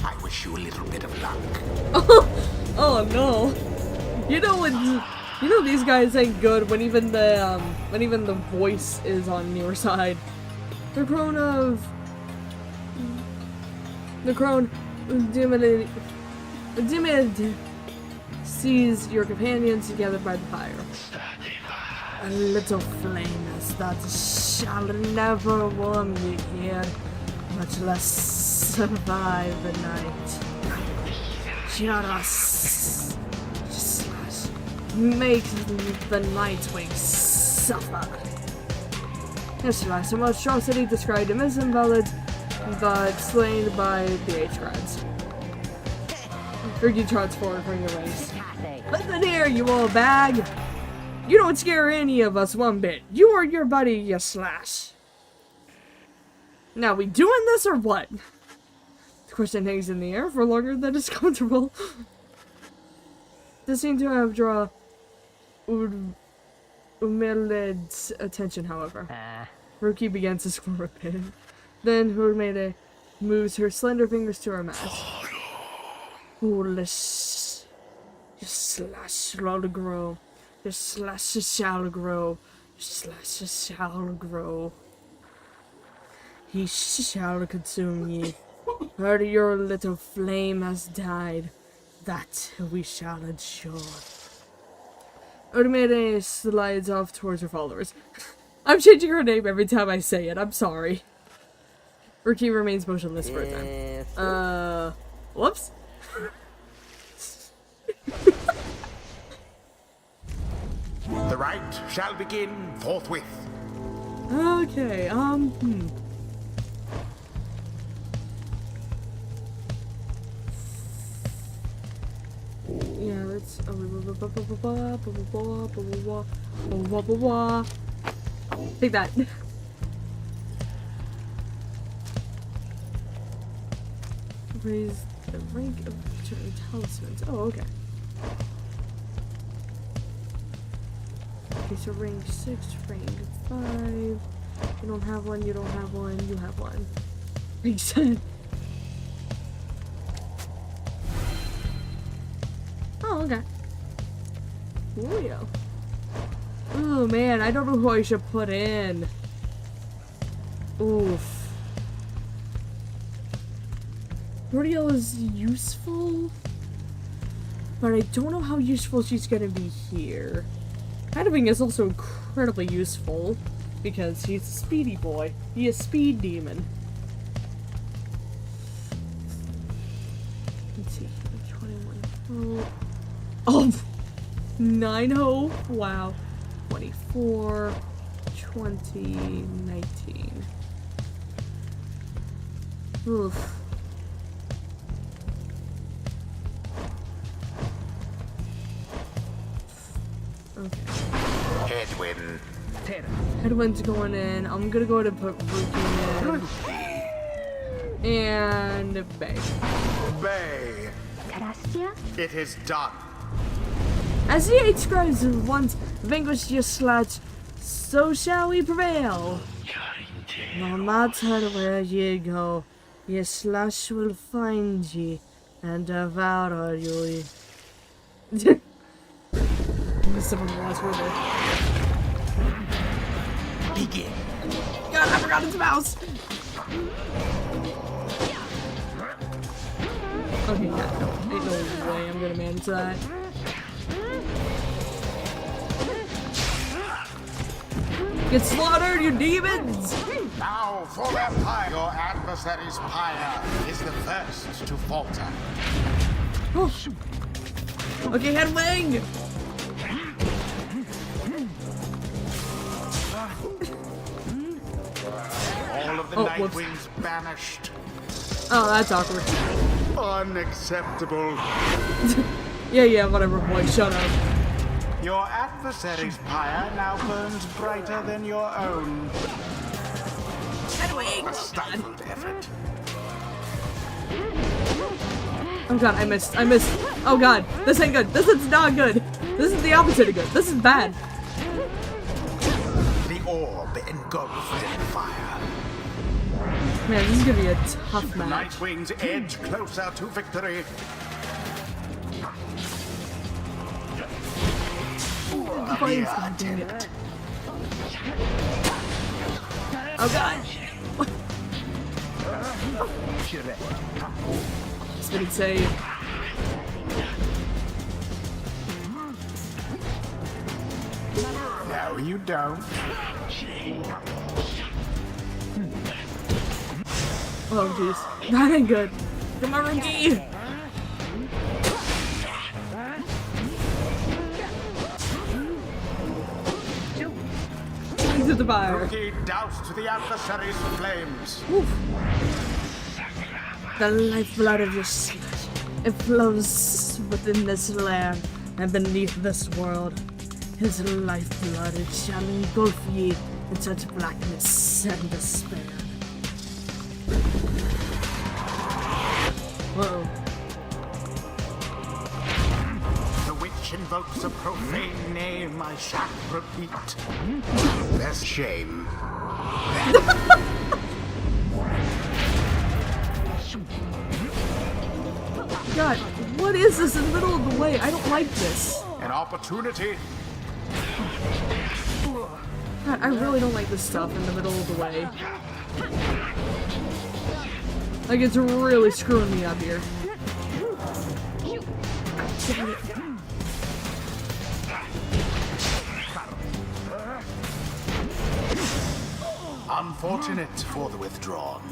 E: I wish you a little bit of luck.
A: Oh no! You know these guys ain't good when even the voice is on your side. The crone Dimid sees your companions together by the fire. A little flame as that shall never warm you here, much less survive the night. Just make the Nightwing suffer. This last monstrosity described him as invalid, but slain by the H-Grads. Fergie trots forward from your ranks. Listen here, you old bag! You don't scare any of us one bit. You or your buddy, you slash. Now, we doing this or what? The question hangs in the air for longer than is comfortable. This seemed to have drawn Umeled's attention, however. Ruki began to squirm a bit. Then Urmele moves her slender fingers to her mask. Foolish. Your slash shall grow. Your slash shall grow. Your slash shall grow. He shall consume ye. Heard your little flame has died. That we shall ensure. Urmele slides off towards her followers. I'm changing her name every time I say it. I'm sorry. Urki remains motionless for a time. Whoops.
E: The rite shall begin forthwith.
A: Okay, Take that. Raise the rank of certain talismans. Oh, okay. Okay, so rank 6, rank 5. You don't have one, you don't have one, you have one. Rank 7. Oh, okay. Coolio. Oh man, I don't know who I should put in. Oof. Rodiel is useful, but I don't know how useful she's gonna be here. Hadwing is also incredibly useful because he's a speedy boy. He is speed demon. Let's see, 21. Oh, 9 hope. Wow. 24, 20, 19. Oof. Okay.
E: Headwind.
A: Headwind's going in. I'm gonna go to put Ruki in. And Bay.
E: Bay. It is done.
A: As the 8 scribes once vanquished your slut, so shall we prevail. No matter where ye go, your slush will find ye and devour you. Someone was with it.
E: Begin.
A: God, I forgot it's a mouse! Okay, yeah, no. Ain't no way I'm gonna manage that. Get slaughtered, you demons!
E: Now for their pyre. Your adversary's pyre is the first to falter.
A: Oh. Okay, Headwing!
E: All of the
A: Oh,
E: night
A: whoops.
E: wings banished.
A: Oh, that's awkward.
E: Unacceptable.
A: Yeah, whatever, boy, shut up.
E: Your adversary's pyre now burns brighter than your own.
A: Headwing!
E: A stifled effort.
A: Oh god, I missed. Oh god, this ain't good. This is not good. This is the opposite of good. This is bad.
E: The orb engulfed in fire.
A: Man, this is gonna be a tough match.
E: Nightwing's edge closer to victory.
A: Flames, god damn it. Oh god! Spinning save.
E: No, you don't.
A: Oh jeez. That ain't good. Come on, Rookie! Into the fire.
E: Rookie doused the adversary's flames.
A: Oof. The lifeblood of your slash. It flows within this land and beneath this world. His lifeblood it shall engulf ye in such blackness and despair. Uh-oh.
E: The witch invokes a profane name I shan't repeat. There's shame.
A: God, what is this in the middle of the way? I don't like this.
E: An opportunity.
A: God, I really don't like this stuff in the middle of the way. Like, it's really screwing me up here. Damn it.
E: Unfortunate for the withdrawn.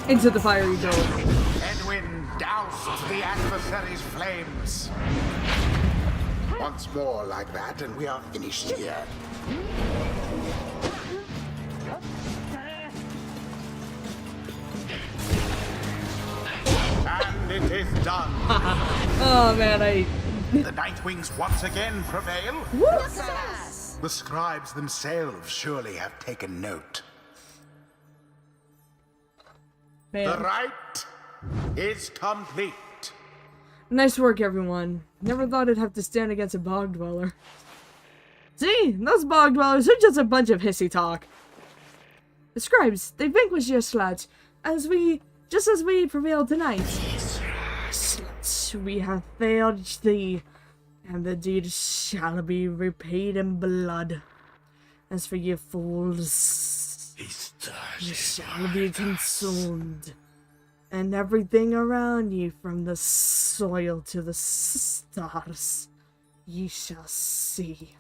A: Into the fire you go.
E: Edwin doused the adversary's flames. Once more like that, and we are finished here. And And it is done.
A: Oh man,
E: The Night Wings once again prevail.
A: Whoops!
E: The scribes themselves surely have taken note. The
A: Man.
E: rite is complete.
A: Nice work, everyone. Never thought I'd have to stand against a bog dweller. See? Those bog dwellers are just a bunch of hissy talk. The scribes, they vanquished your slut, just as we prevailed tonight. Slut, we have failed thee, and the deed shall be repaid in blood. As for you fools, you shall be consumed, and everything around you, from the soil to the stars, ye shall see.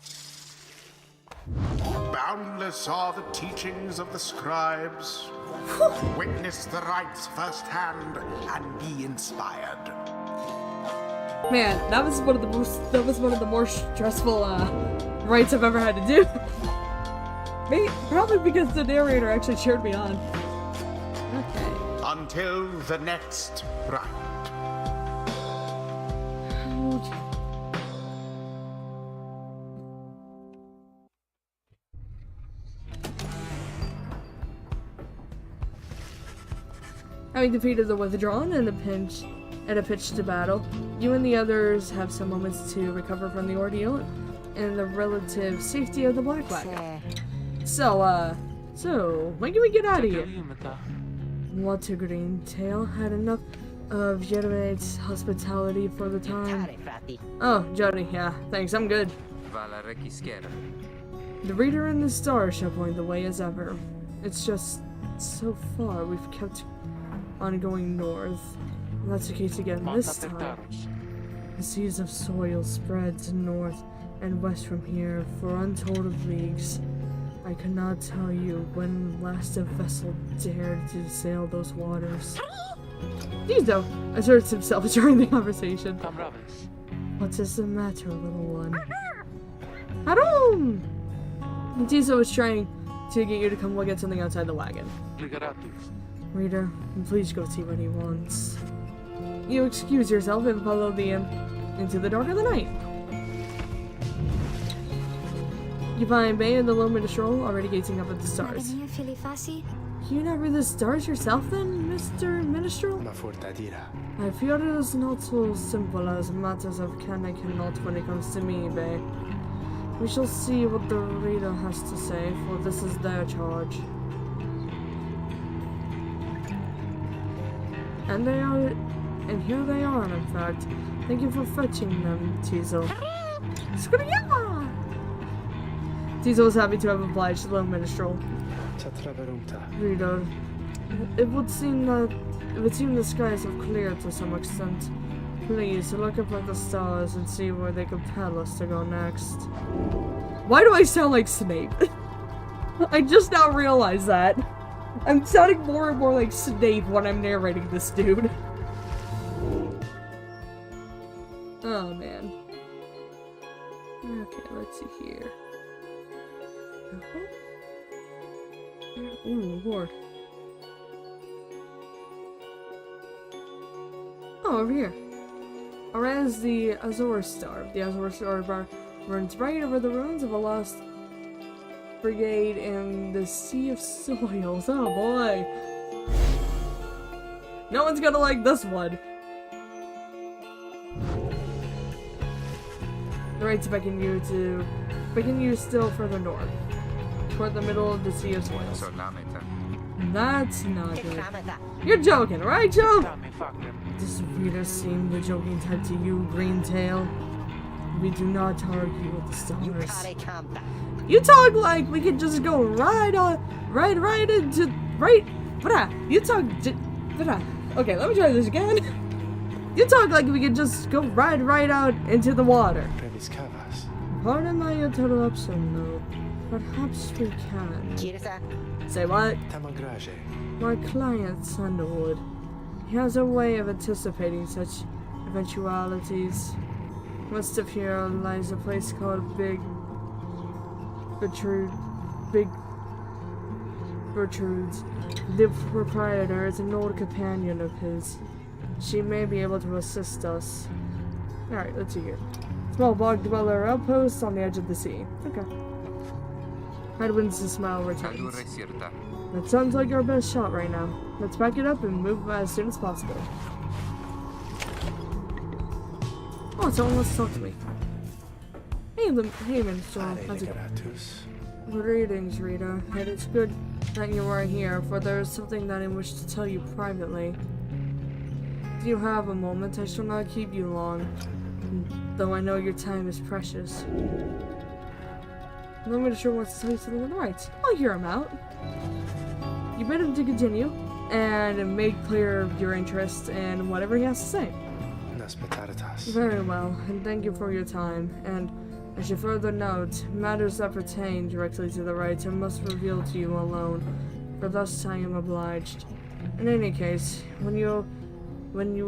E: Boundless are the teachings of the scribes. Witness the rites firsthand and be inspired.
A: Man, that was one of the more stressful rites I've ever had to do. Probably because the narrator actually cheered me on. Okay.
E: Until the next rite.
A: Okay. Having defeated the Withdrawn and a pitch to battle, you and the others have some moments to recover from the ordeal and the relative safety of the Black Wagon. So when can we get out of here? What a green tail had enough of Jeremy's hospitality for the time. Oh, Johnny, yeah, thanks, I'm good. The reader and the star shall point the way as ever. It's just so far we've kept on going north. And that's the case again this time. The seas of soil spreads north and west from here for untold of leagues. I cannot tell you when last a vessel dared to sail those waters. Tizo asserts himself during the conversation. What is the matter, little one? Harum! Tizo was trying to get you to come look at something outside the wagon. Reader, please go see what he wants. You excuse yourself and follow the into the dark of the night. You find Bay and the low minstrel already gazing up at the stars. You not read the stars yourself then, Mr. Minstrel? I fear it is not so simple as matters of can and cannot when it comes to me, Bay. We shall see what the reader has to say, for this is their charge. And here they are, in fact. Thank you for fetching them, Tizo. Scream! Tizo was happy to have obliged the minstrel. Reader, it would seem the skies have cleared to some extent. Please look up at the stars and see where they compel us to go next. Why do I sound like Snape? I just now realized that. I'm sounding more and more like Snape when I'm narrating this dude. Oh man. Okay, let's see here. Ooh, Lord. Oh, over here. Whereas the Azor Star. The Azor Star bar runs right over the ruins of a lost brigade in the Sea of Soils. Oh boy. No one's gonna like this one. The rights beckon you still further north, toward the middle of the Sea of Soils. That's not good. You're joking, right, Joe? Does reader seem the joking type to you, Green Tail? We do not argue with the stars. You talk like we could just go right into you talk. Okay, let me try this again. You talk like we could just go right out into the water. Pardon my interruption, though. Perhaps we can. Say what? My client, Sandalwood. He has a way of anticipating such eventualities. West of here lies a place called Big Bertrude's. The proprietor is an old companion of his. She may be able to assist us. Alright, let's see here. Small bog dweller outpost on the edge of the sea. Okay. Headwinds to smile returns.
D: Allure Sirta.
A: That sounds like our best shot right now. Let's back it up and move as soon as possible. Oh, someone wants to talk to me. Hey, Minstrel. How's it going? Greetings, Rita. And it's good that you are here, for there is something that I wish to tell you privately. Do you have a moment? I shall not keep you long, though I know your time is precious. The Minister wants to tell you something on the right. I'll hear him out. You bid him to continue, and make clear your interest in whatever he has to say. Very well, and thank you for your time, and I should further note, matters that pertain directly to the rights I must reveal to you alone, for thus I am obliged. In any case, when you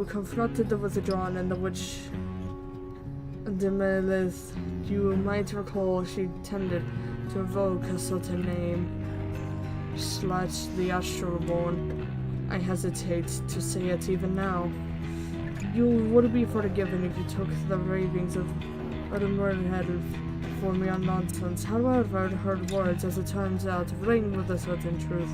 A: confronted the withdrawn and the witch Demelith, you might recall she tended to evoke a certain name, / the Astralborn. I hesitate to say it even now. You would be forgiven if you took the ravings of the murderhead for mere nonsense. However, I've heard words, as it turns out, ring with a certain truth.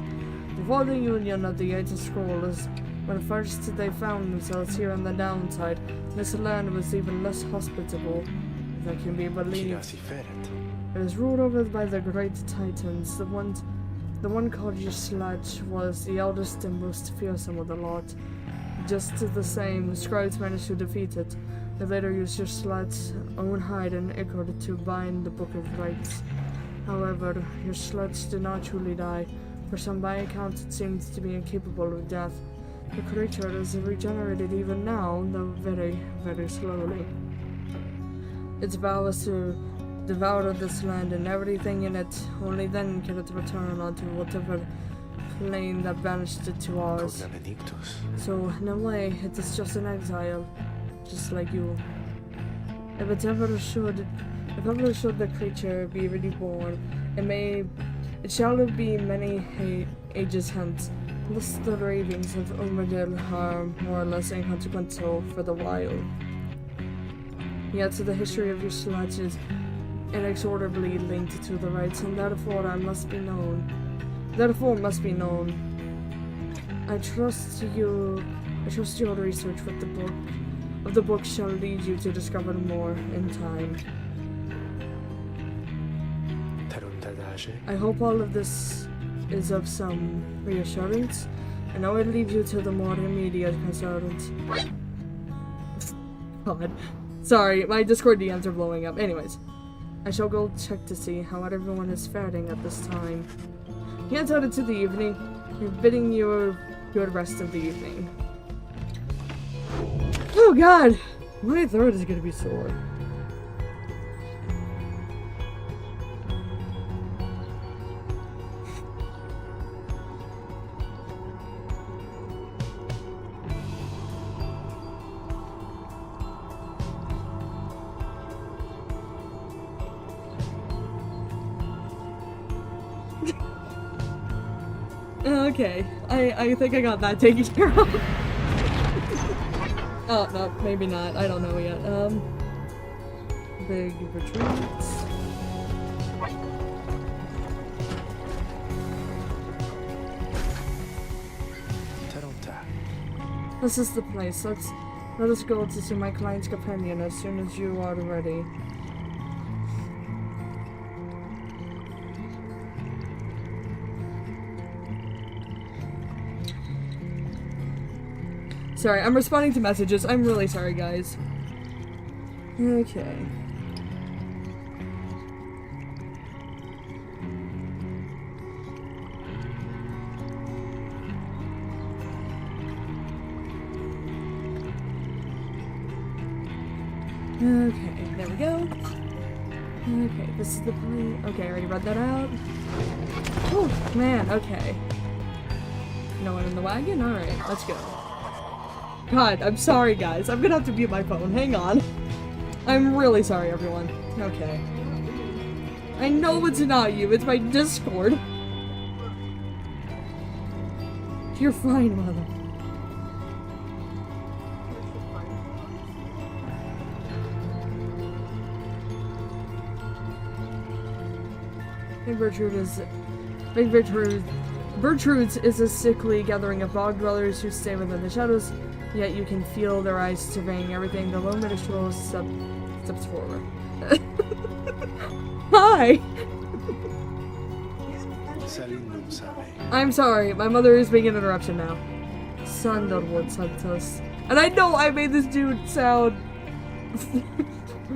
A: Before the union of the Eighth Scrolls, when first they found themselves here on the downside, this land was even less hospitable, if that can be believed. It was ruled over by the great titans. The one called Yislat was the eldest and most fearsome of the lot. Just the same, the scribes managed to defeat it. They later used Yislat's own hide and ichor to bind the Book of Rights. However, Yislat did not truly die. For some by accounts, it seems to be incapable of death. The creature is regenerated even now, though very, very slowly. Its vow is to devour this land and everything in it. Only then can it return onto whatever plane that banished it to ours. So, in a way, it is just an exile, just like you. If ever should the creature be reborn, it shall be many ages hence. Thus the ravings of Omegil are more or less inconsequential for the while. Yet the history of your sludge is inexorably linked to the rights, and therefore must be known. I trust your research with the book shall lead you to discover more in time. I hope all of this is of some reassurance, and I will leave you to the more immediate concerns. God. Sorry, my Discord DMs are blowing up. Anyways, I shall go check to see how everyone is faring at this time. Hands out into the evening, bidding you a good rest of the evening. Oh god! My throat is gonna be sore. Okay, I think I got that taken care of. Oh, no, maybe not. I don't know yet. Big retreats. This is the place. Let us go to see my client's companion as soon as you are ready. Sorry, I'm responding to messages. I'm really sorry, guys. Okay. Okay, there we go. Okay, this is the plane. Okay, I already read that out. Oh, man, okay. No one in the wagon? Alright, let's go. God, I'm sorry, guys. I'm gonna have to mute my phone. Hang on. I'm really sorry, everyone. Okay. I know it's not you. It's my Discord. You're fine, mother. Big Bertrude's is a sickly gathering of bog dwellers who stay within the shadows, yet you can feel their eyes surveying everything. The low minstrel steps forward. Hi! I'm sorry, my mother is being an interruption now. Sandalwood Santos. And I know I made this dude sound...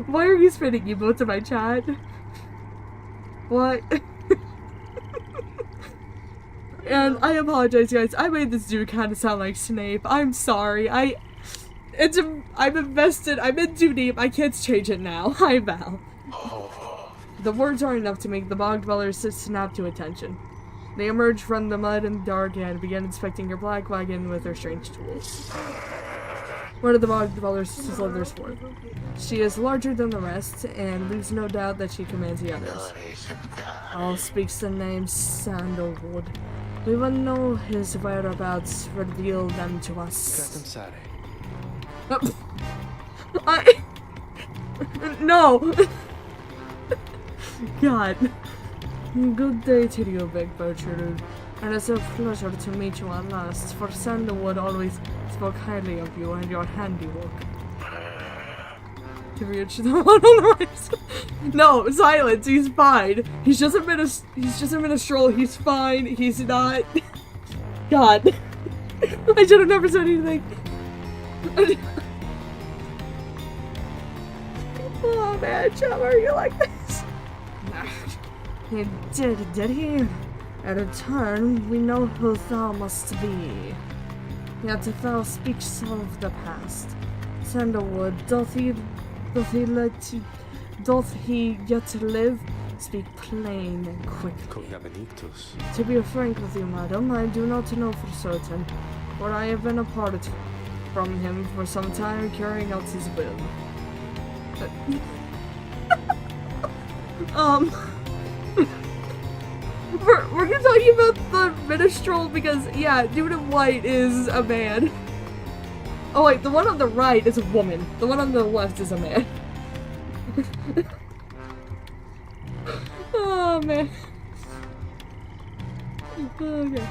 A: Why are you spitting emotes in my chat? What? And I apologize, guys. I made this dude kind of sound like Snape. I'm sorry. I'm invested. I'm in too deep. I can't change it now. Hi, Val. The words aren't enough to make the bog dwellers snap to attention. They emerge from the mud and dark and begin inspecting your black wagon with their strange tools. One of the bog dwellers slithers forth. She is larger than the rest, and leaves no doubt that she commands the others. All speaks the name Sandalwood. We will know his whereabouts, reveal them to us. No! God. Good day to you, Big Bertrude. And it's a pleasure to meet you at last, for Sandalwood always spoke highly of you and your handiwork. To reach the one on the right. No, silence, he's fine. He's just a minstrel, he's fine, he's not. God. I should have never said anything. Oh man, Chum, are you like this? He did he? At a turn, we know who thou must be. Yet thou speaks of the past. Sandalwood, doth he yet live? Speak plain and quickly. To be frank with you, madam, I do not know for certain, for I have been apart from him for some time, carrying out his will. We're gonna talk about the minstrel because, yeah, dude in white is a man. Oh wait, the one on the right is a woman. The one on the left is a man. Oh man. Okay.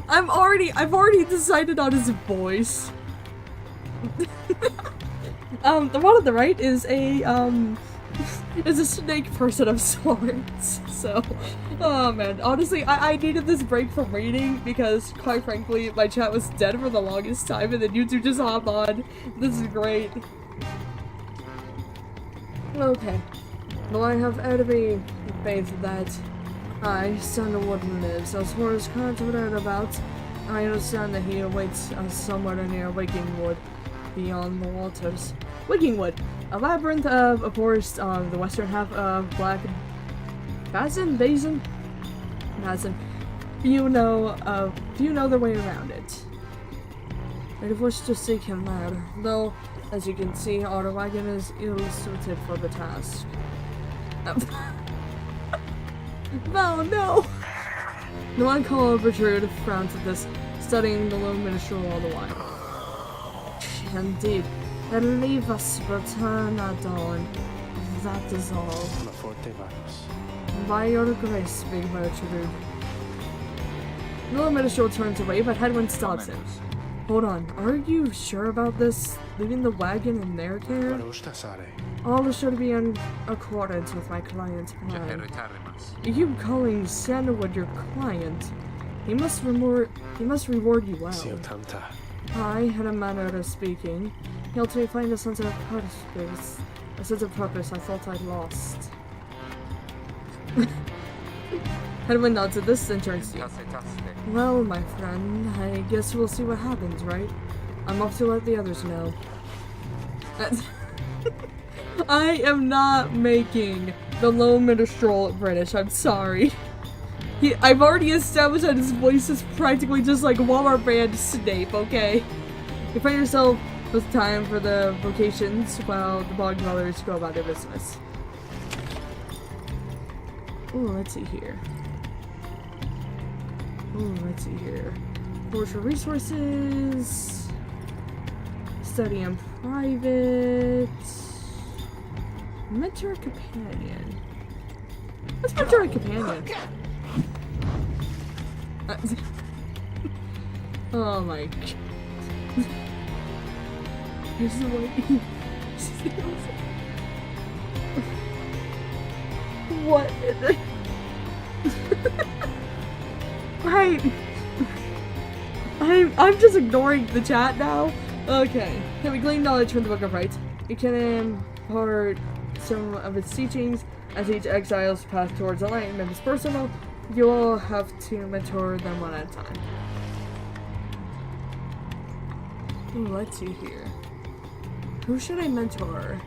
A: I've already decided on his voice. The one on the right is a snake person of sorts. So, oh man, honestly, I needed this break from reading because, quite frankly, my chat was dead for the longest time, and then YouTube just hopped on. This is great. Okay. Well, I have every faith that Sandalwood lives. As far as current whereabouts, I understand that he awaits us somewhere near Wigingwood, beyond the waters. Wigingwood, a labyrinth of a forest on the western half of Black Basin. You know the way around it. I wish to seek him there, though, as you can see, our wagon is ill-suited for the task. Oh no! The one called Bertrude frowns at this, studying the lone minstrel all the while. Indeed, and leave us return at dawn. That is all. By your grace, Big Bertrude. The lone minstrel turns away, but Hedwyn stops him. Hold on, are you sure about this? Leaving the wagon in their care? All should be in accordance with my client's plan. You keep calling Sandalwood your client. He must reward you well. I had a manner of speaking. He helped me find a sense of purpose. A sense of purpose I thought I'd lost. Hedwyn nods at this and turns to you. Well, my friend, I guess we'll see what happens, right? I'm off to let the others know. I am not making the lone minstrel British, I'm sorry. I've already established that his voice is practically just like Walmart brand Snape, okay? You find yourself with time for the vocations while the bog dwellers go about their business. Ooh, let's see here. Forge for resources. Study in private. Mentor a companion. Let's mentor a companion. Oh my god. This is what what? I'm just ignoring the chat now. Okay. Can we glean knowledge from the Book of Rites? You can impart some of its teachings as each exile's path towards enlightenment is personal. You will have to mentor them one at a time. Ooh, let's see here. Who should I mentor?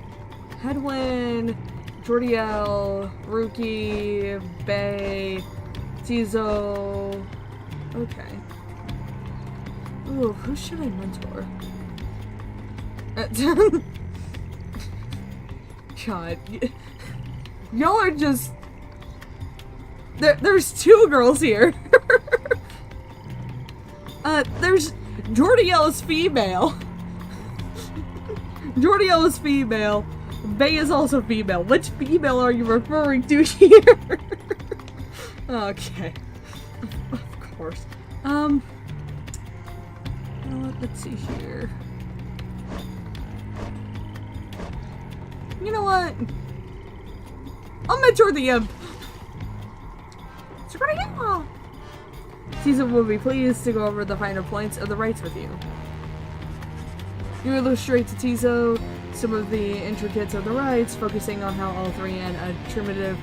A: Hedwyn, Jordiel, Ruki, Bay, Tizo. Okay. Ooh, who should I mentor? God. Y'all are just... There's two girls here. There's... Jordiel is female. Jordiel is female. Bay is also female. Which female are you referring to here? Okay. Of course. You know what? Let's see here. You know what? I'll mentor the imp. Caesar will be pleased to go over the finer points of the rites with you. You illustrate to Tizo some of the intricacies of the rites, focusing on how all three and a primitive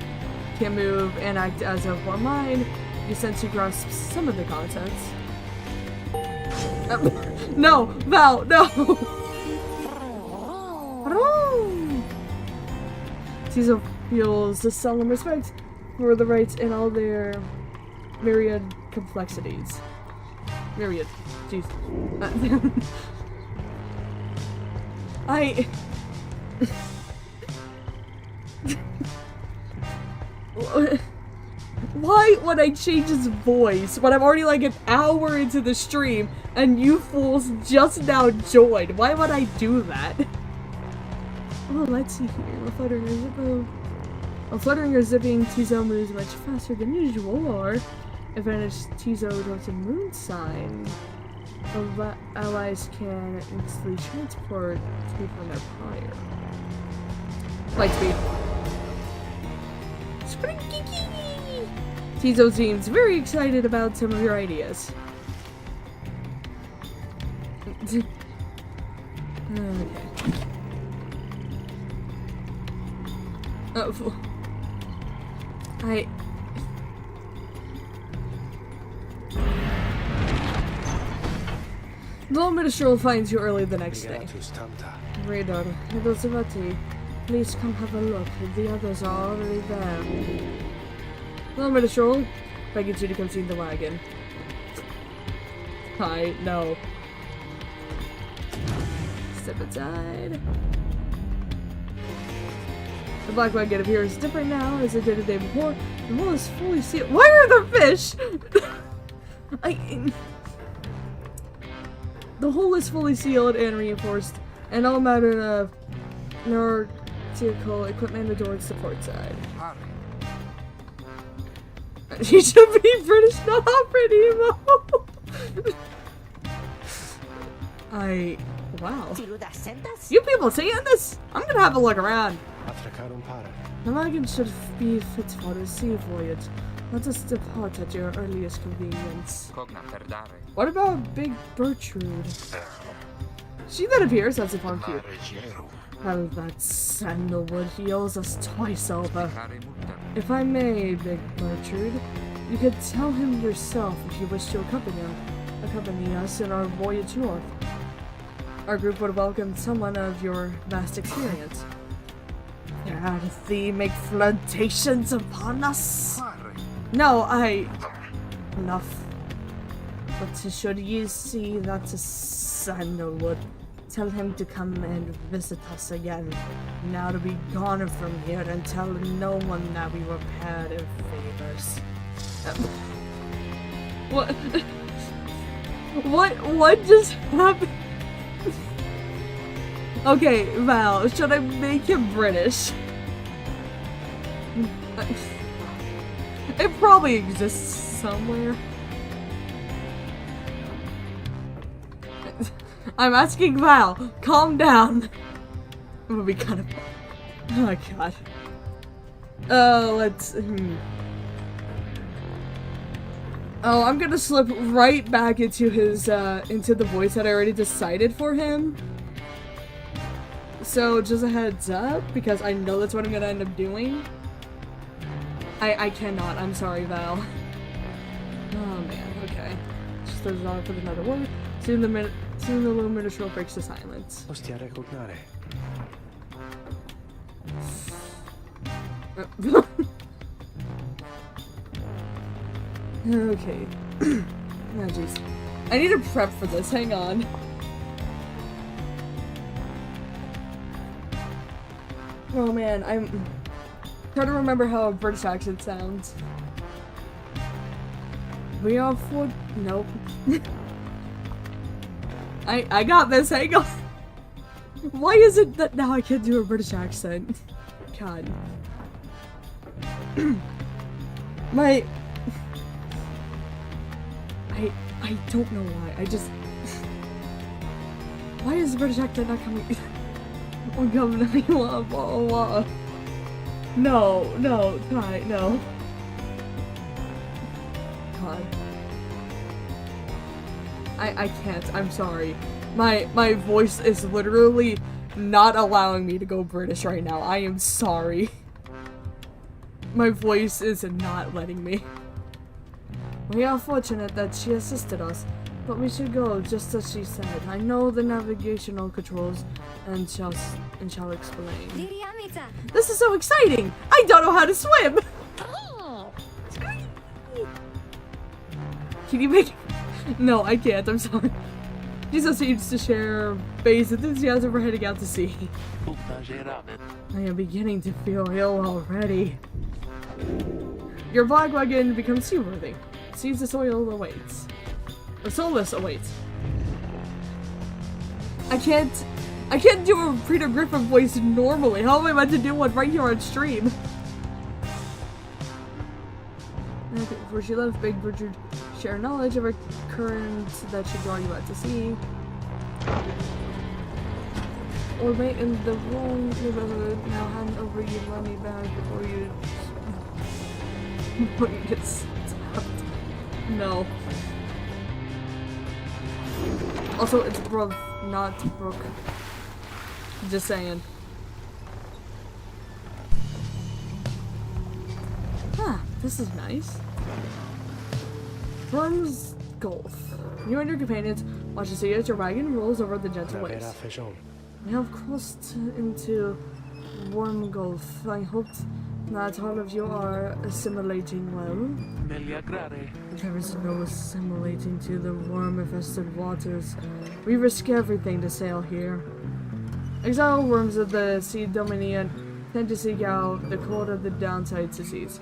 A: can move and act as of one mind. You sense he grasps some of the concepts. No, Val, no! Tizo feels a solemn respect for the rites in all their myriad complexities. Myriad. Jeez. Why would I change his voice when I'm already like an hour into the stream and you fools just now joined? Why would I do that? Oh, let's see here. While fluttering or zipping, Tizo moves much faster than usual, or advantage Tizo towards a moon sign. Allies can instantly transport people in their Pyre. Light speed. Tizo seems very excited about some of your ideas. Okay. Oh, the Minister finds you early the next day. Radar, Hidosavati, please come have a look. The others are already there. The Minister begging you to come see the wagon. Hi, no. Step inside. The black wagon appears different now as it did the day before. The wall is fully sealed. Why are there fish? The hull is fully sealed and reinforced, and all matter of nautical equipment adored support side. He should be British, not pretty emo. Wow. You people seeing this? I'm gonna have a look around. The wagon should be fit for a sea voyage. Let us depart at your earliest convenience. What about Big Bertrude? She that appears as if on cute. Well, that sandalwood, he owes us twice over. If I may, Big Bertrude, you could tell him yourself if you wish to accompany us in our voyage north. Our group would welcome someone of your vast experience. Are thee make flirtations upon us? No, enough. But should you see that sandalwood, tell him to come and visit us again. Now to be gone from here and tell no one that we were paired of favors. What? What just happened? Okay, Val, should I make him British? It probably exists somewhere. I'm asking Val, calm down. It would be kind of... Oh god. Let's... Oh, I'm gonna slip right back into his, into the voice that I already decided for him. So, just a heads up, because I know that's what I'm gonna end up doing. I cannot, I'm sorry, Val. Oh man, okay. Just throws it off with another word. Soon the luminous rope breaks to silence.
B: Ostia recognare.
A: Okay. Oh jeez. I need to prep for this, hang on. Oh man, I'm trying to remember how a British accent sounds. We are for... Nope. I got this, hang on. Why is it that now I can't do a British accent? God. I don't know why. I just... Why is the British accent not coming? Oh god, no, God, no. God. I can't, I'm sorry. My voice is literally not allowing me to go British right now. I am sorry. My voice is not letting me. We are fortunate that she assisted us, but we should go just as she said. I know the navigational controls and shall explain. This is so exciting! I don't know how to swim! Can you make... No, I can't, I'm sorry. Jesus seems to share Bay's enthusiasm for heading out to sea. I am beginning to feel ill already. Your black wagon becomes seaworthy. Sees the soil awaits. Or soulless awaits. I can't do a Peter Griffin voice normally. How am I meant to do one right here on stream? Okay, before she left, Big Richard shared knowledge of a current that should draw you out to sea. Or wait in the wrong neighborhood. Now hand over your money back before you get stabbed. No. Also, it's Brooke, not Brooke. Just saying. Ah, this is nice. Worm's Gulf. You and your companions watch to see as your wagon rolls over the gentle waves. We have crossed into Worm Gulf. I hoped that all of you are assimilating well. There is no assimilating to the worm-infested waters. We risk everything to sail here. Exile worms of the Sea Dominion tend to seek out the cold of the downside seas.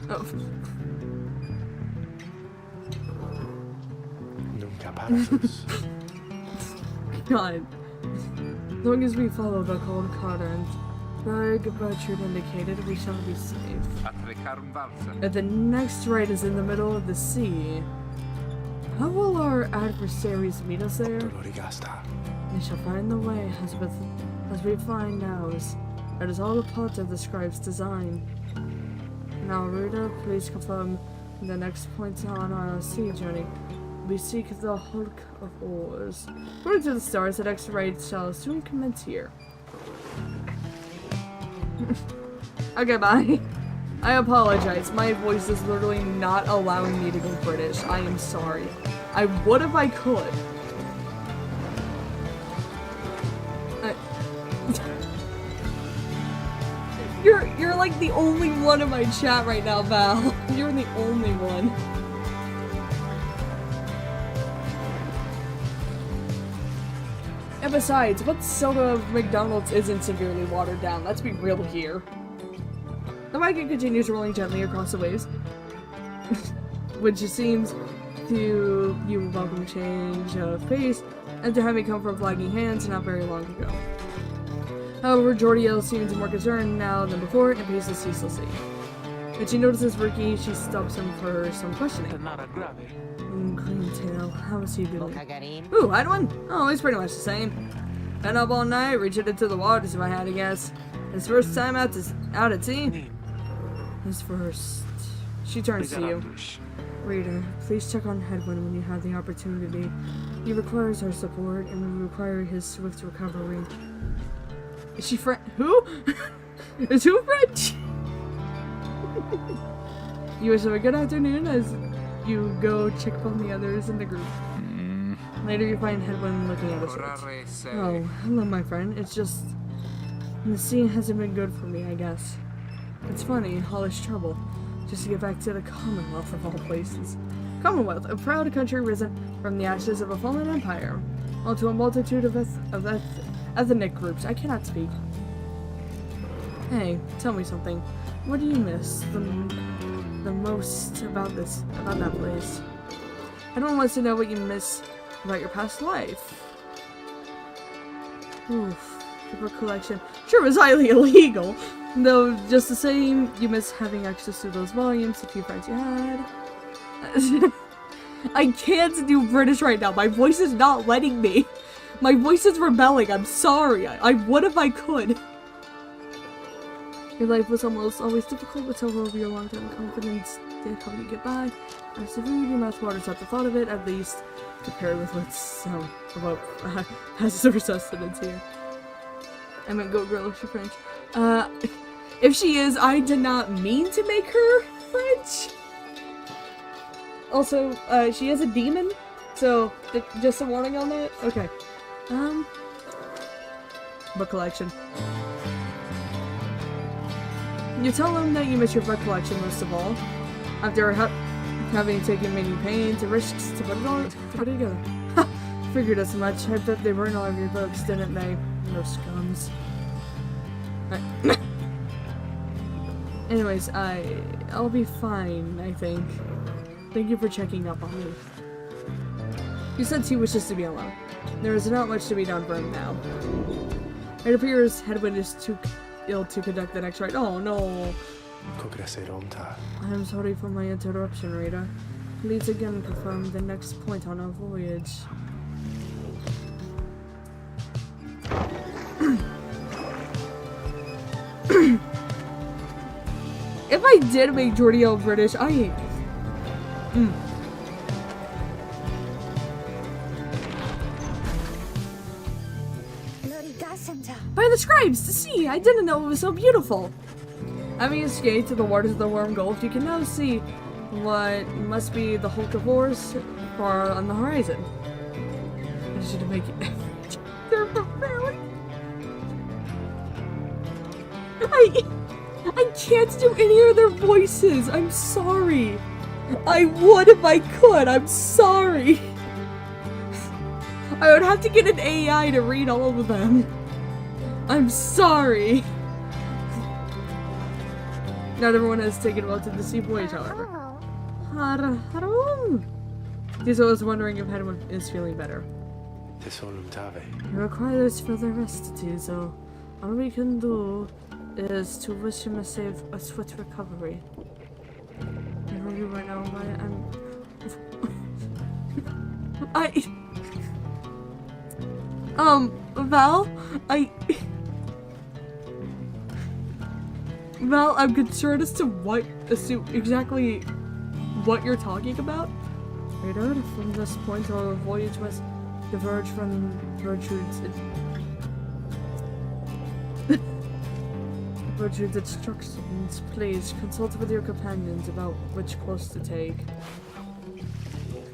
A: Oh. God. As long as we follow the cold current, like Bertrand indicated, we shall be safe. If the next right is in the middle of the sea, how will our adversaries meet us there? They shall find the way as we find ours. It is all a part of the scribe's design. Now, reader, please confirm the next point on our sea journey. We seek the hulk of oars. According to the stars, the next raid shall soon commence here. Okay, bye. I apologize. My voice is literally not allowing me to go British. I am sorry. I would if I could. You're like the only one in my chat right now, Val. You're the only one. And besides, what soda of McDonald's isn't severely watered down? Let's be real here. The wagon continues rolling gently across the waves. which seems to you a welcome change of pace after having come from flagging hands not very long ago. However, Jordiel seems more concerned now than before and paces ceaselessly. When she notices Ricky, she stops him for some questioning. Greentail, how is he doing? Ooh, Edwin? Oh, he's pretty much the same. Been up all night, reaching into the waters if I had to guess. His first time out at sea? His first. She turns to you. Reader, please check on Hedwin when you have the opportunity. He requires our support, and we require his swift recovery. Is she French? Who? Is who French? You wish him a good afternoon as you go check on the others in the group. Later you find Hedwin looking at his shorts. Oh, hello my friend. It's just... the sea hasn't been good for me, I guess. It's funny, all this trouble. Just to get back to the Commonwealth of all places. Commonwealth, a proud country risen from the ashes of a fallen empire, onto a multitude of ethnic groups. I cannot speak. Hey, tell me something. What do you miss the most about that place? Everyone wants to know what you miss about your past life. Oof, the book collection. Sure, it was highly illegal. Though, just the same, you miss having access to those volumes, the few friends you had. I can't do British right now. My voice is not letting me. My voice is rebelling. I'm sorry. I would if I could. Your life was almost always difficult, but several of your long-term confidence did help you get by. As the food, your mouth waters at the thought of it, at least compared with what's has the sustenance here. I meant go girl if she's French. If she is, I did not mean to make her French. Also, she is a demon, so just a warning on that. Okay. Book collection. You tell them that you miss your book collection most of all, after having taken many pains and risks to put it together. Ha! Figured as much. I bet they burned all of your books, didn't they? No scums. Anyways, I'll be fine, I think. Thank you for checking up on me. He said he wishes to be alone. There is not much to be done for him now. It appears Hedwin is too ill to conduct the next rite. Oh no! I am sorry for my interruption, Rita. Please again confirm the next point on our voyage. If I did make Jordiel British, I... By the scribes, to see! I didn't know it was so beautiful! Having escaped to the waters of the Worm Gulf, you can now see what must be the hulk of ores far on the horizon. I should make it... They're preparing! I can't do any of their voices! I'm sorry! I would if I could! I'm sorry! I would have to get an AI to read all of them. I'm sorry! Not everyone has taken well to the sea voyage, however. Tiso was wondering if Hedwin is feeling better. He requires further rest, Tiso. All we can do is to wish him a swift recovery. I know you right now, Val, Val, I'm concerned as to exactly what you're talking about. Radar, from this point our voyage must diverge from Gertrude's instructions. Please consult with your companions about which course to take.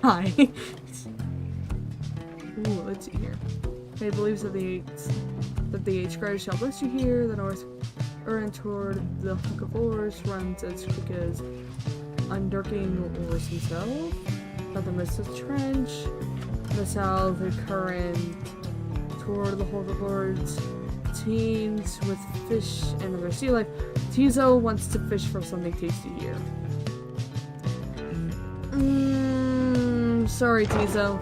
A: Hi. Ooh, let's see here. He believes that the eight scribes shall bless you here. The north earn toward the hook of oars runs as quick as undurking oars himself. But the midst of the trench. The south, the current toward the hold of oars. Teens with fish and other sea life. Tizo wants to fish for something tasty here. sorry, Tizo.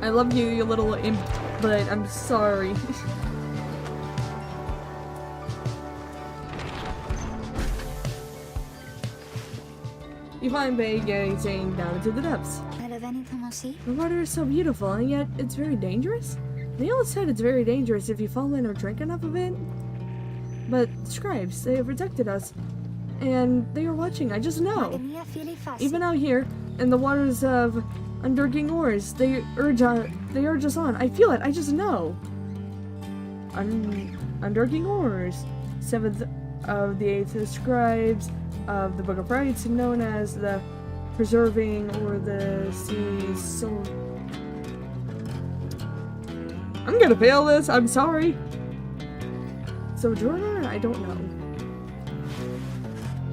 A: I love you, you little imp, but I'm sorry. You find Bay gazing down into the depths.
C: Heard of anything I see?
A: The water is so beautiful, and yet it's very dangerous. Neil said it's very dangerous if you fall in or drink enough of it. But the scribes, they have protected us, and they are watching. I just know. Even out here, in the waters of Undurking Oars, they urge us on. I feel it. I just know. Undurking Oars, 7th of the 8th scribes of the Book of Rites, known as the Preserving or the Sea's Soul. I'm gonna fail this. I'm sorry. Sojourner? I don't know.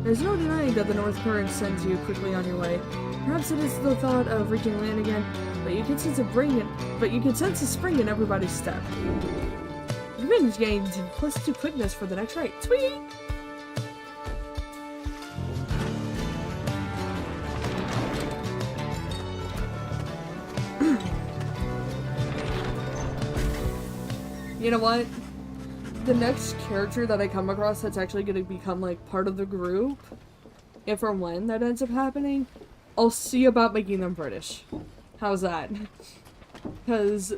A: There's no denying that the North Current sends you quickly on your way. Perhaps it is the thought of reaching land again, but you can sense a spring in everybody's step. You've been gained +2 quickness for the next rite. Sweet! You know what? The next character that I come across that's actually going to become, like, part of the group, if or when that ends up happening, I'll see about making them British. How's that? Because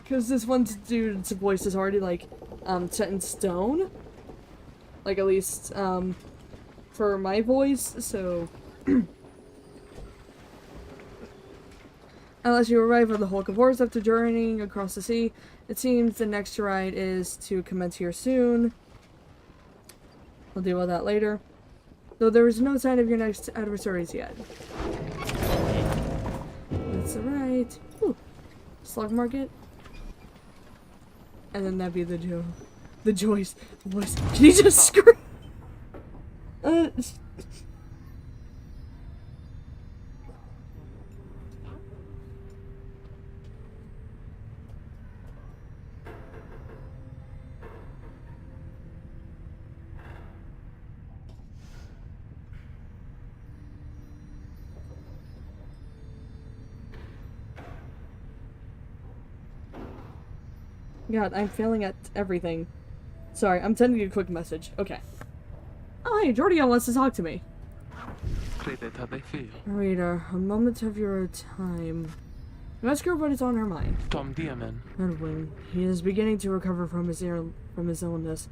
A: this one dude's voice is already, like, set in stone. Like, at least, for my voice, so... Unless you arrive on the Hulk of Horrors after journeying across the sea, it seems the next ride is to commence here soon. We'll deal with that later. Though there is no sign of your next adversaries yet. That's alright. Ooh. Slug market. And then that'd be the voice. Can you just scream? God, I'm failing at everything. Sorry, I'm sending you a quick message. Okay. Oh, hey, Jordion wants to talk to me.
B: Credit how they feel.
A: Reader, a moment of your time. You ask her what is on her mind.
B: Tom Diamond.
A: Edwin, he is beginning to recover from his illness.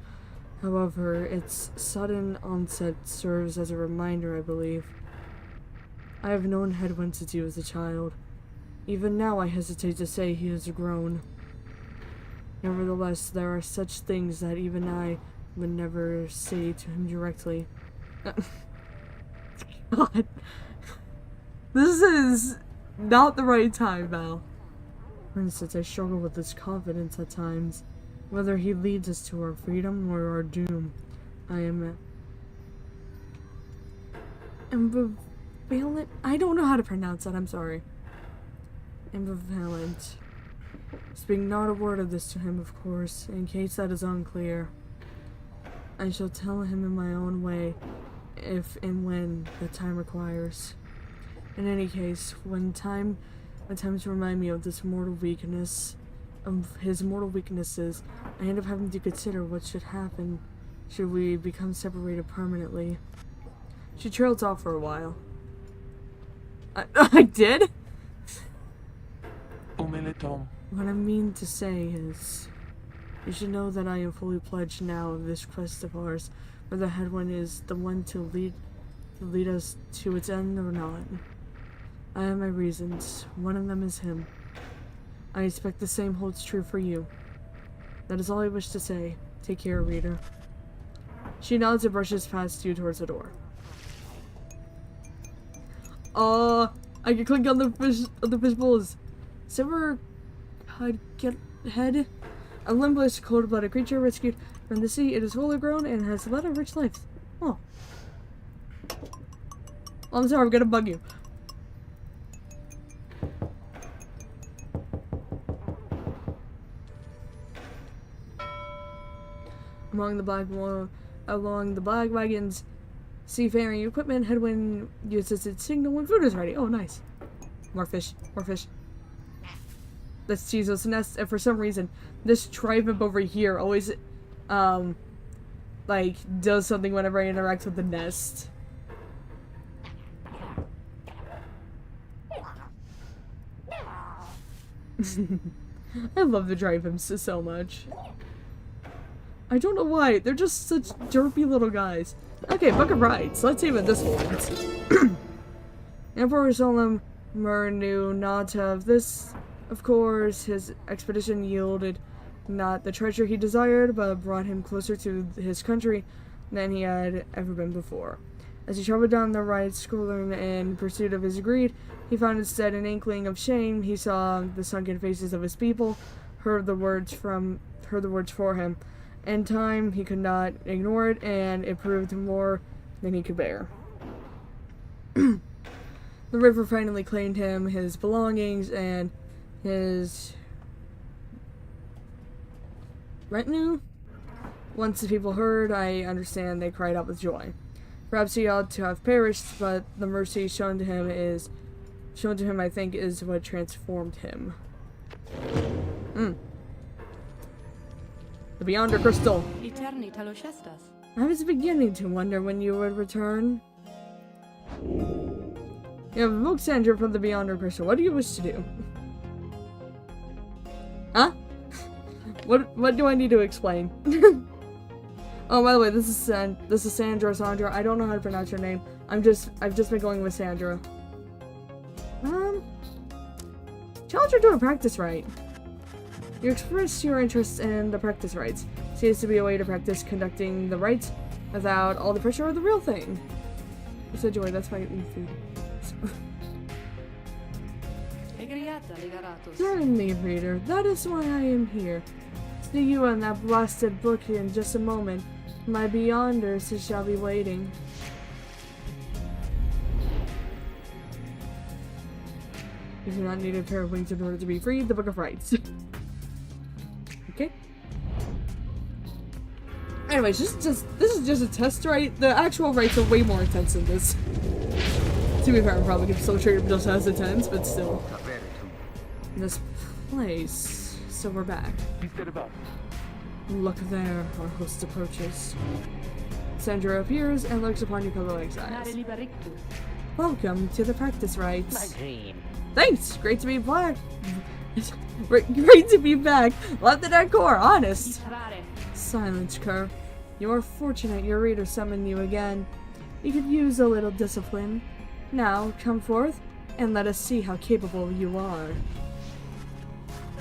A: However, its sudden onset serves as a reminder, I believe. I have known Edwin since he was a child. Even now, I hesitate to say he has grown. Nevertheless, there are such things that even I would never say to him directly. God. This is not the right time, Val. For instance, I struggle with his confidence at times. Whether he leads us to our freedom or our doom. I am ambivalent. I don't know how to pronounce that, I'm sorry. Ambivalent. Speak not a word of this to him, of course, in case that is unclear. I shall tell him in my own way, if and when the time requires. In any case, when time attempts to remind me of this mortal weakness, of his mortal weaknesses, I end up having to consider what should happen should we become separated permanently. She trails off for a while. I did?
B: Tom.
A: What I mean to say is, you should know that I am fully pledged now of this quest of ours, whether Hedwyn is the one to lead us to its end or not. I have my reasons. One of them is him. I expect the same holds true for you. That is all I wish to say. Take care, reader. She nods and brushes past you towards the door. I can click on the fish bowls. Silver head, a limbless, cold-blooded creature rescued from the sea. It is fully grown and has led a rich life. Oh. I'm sorry, I'm gonna bug you. Along the black wagons, seafaring equipment. Headwind uses its signal when food is ready. Oh, nice. More fish. More fish. That's Jesus' nest, and for some reason, this tribe over here always, like, does something whenever I interact with the nest. I love the Drivens so much. I don't know why, they're just such derpy little guys. Okay, Book of Rides. Let's see what this holds. Emperor Solomon knew not of this. Of course, his expedition yielded not the treasure he desired, but brought him closer to his country than he had ever been before. As he traveled down the right schooling in pursuit of his greed, he found instead an inkling of shame. He saw the sunken faces of his people, heard the words for him. In time, he could not ignore it, and it proved more than he could bear. The river finally claimed him, his belongings, and his retinue. Once the people heard, I understand they cried out with joy. Perhaps he ought to have perished, but the mercy shown to him, I think, is what transformed him. The Beyonder Crystal. I was beginning to wonder when you would return. You have evoked Sandra from the Beyonder Crystal. What do you wish to do? Huh? What do I need to explain? Oh, by the way, this is Sandra. I don't know how to pronounce your name. I've just been going with Sandra. Challenge her to a practice rite. You express your interest in the practice rites. Seems to be a way to practice conducting the rites without all the pressure of the real thing. You said joy, that's why I eat food. Certainly, reader. That is why I am here. See you and that blasted book in just a moment. My Beyonders shall be waiting. You do not need a pair of wings in order to be free. The Book of Rites. Okay. Anyways, this is just a test rite. The actual rites are way more intense than this. To be fair, I'm probably gonna still treat them just as intense, but still. This place. So we're back. Look there, our host approaches. Sandra appears and looks upon your fellow exiles. Welcome to the practice rites. Thanks! Great to be back. Great to be back. Love the decor, honest. Silence, Kerr. You're fortunate your reader summoned you again. You could use a little discipline. Now, come forth, and let us see how capable you are.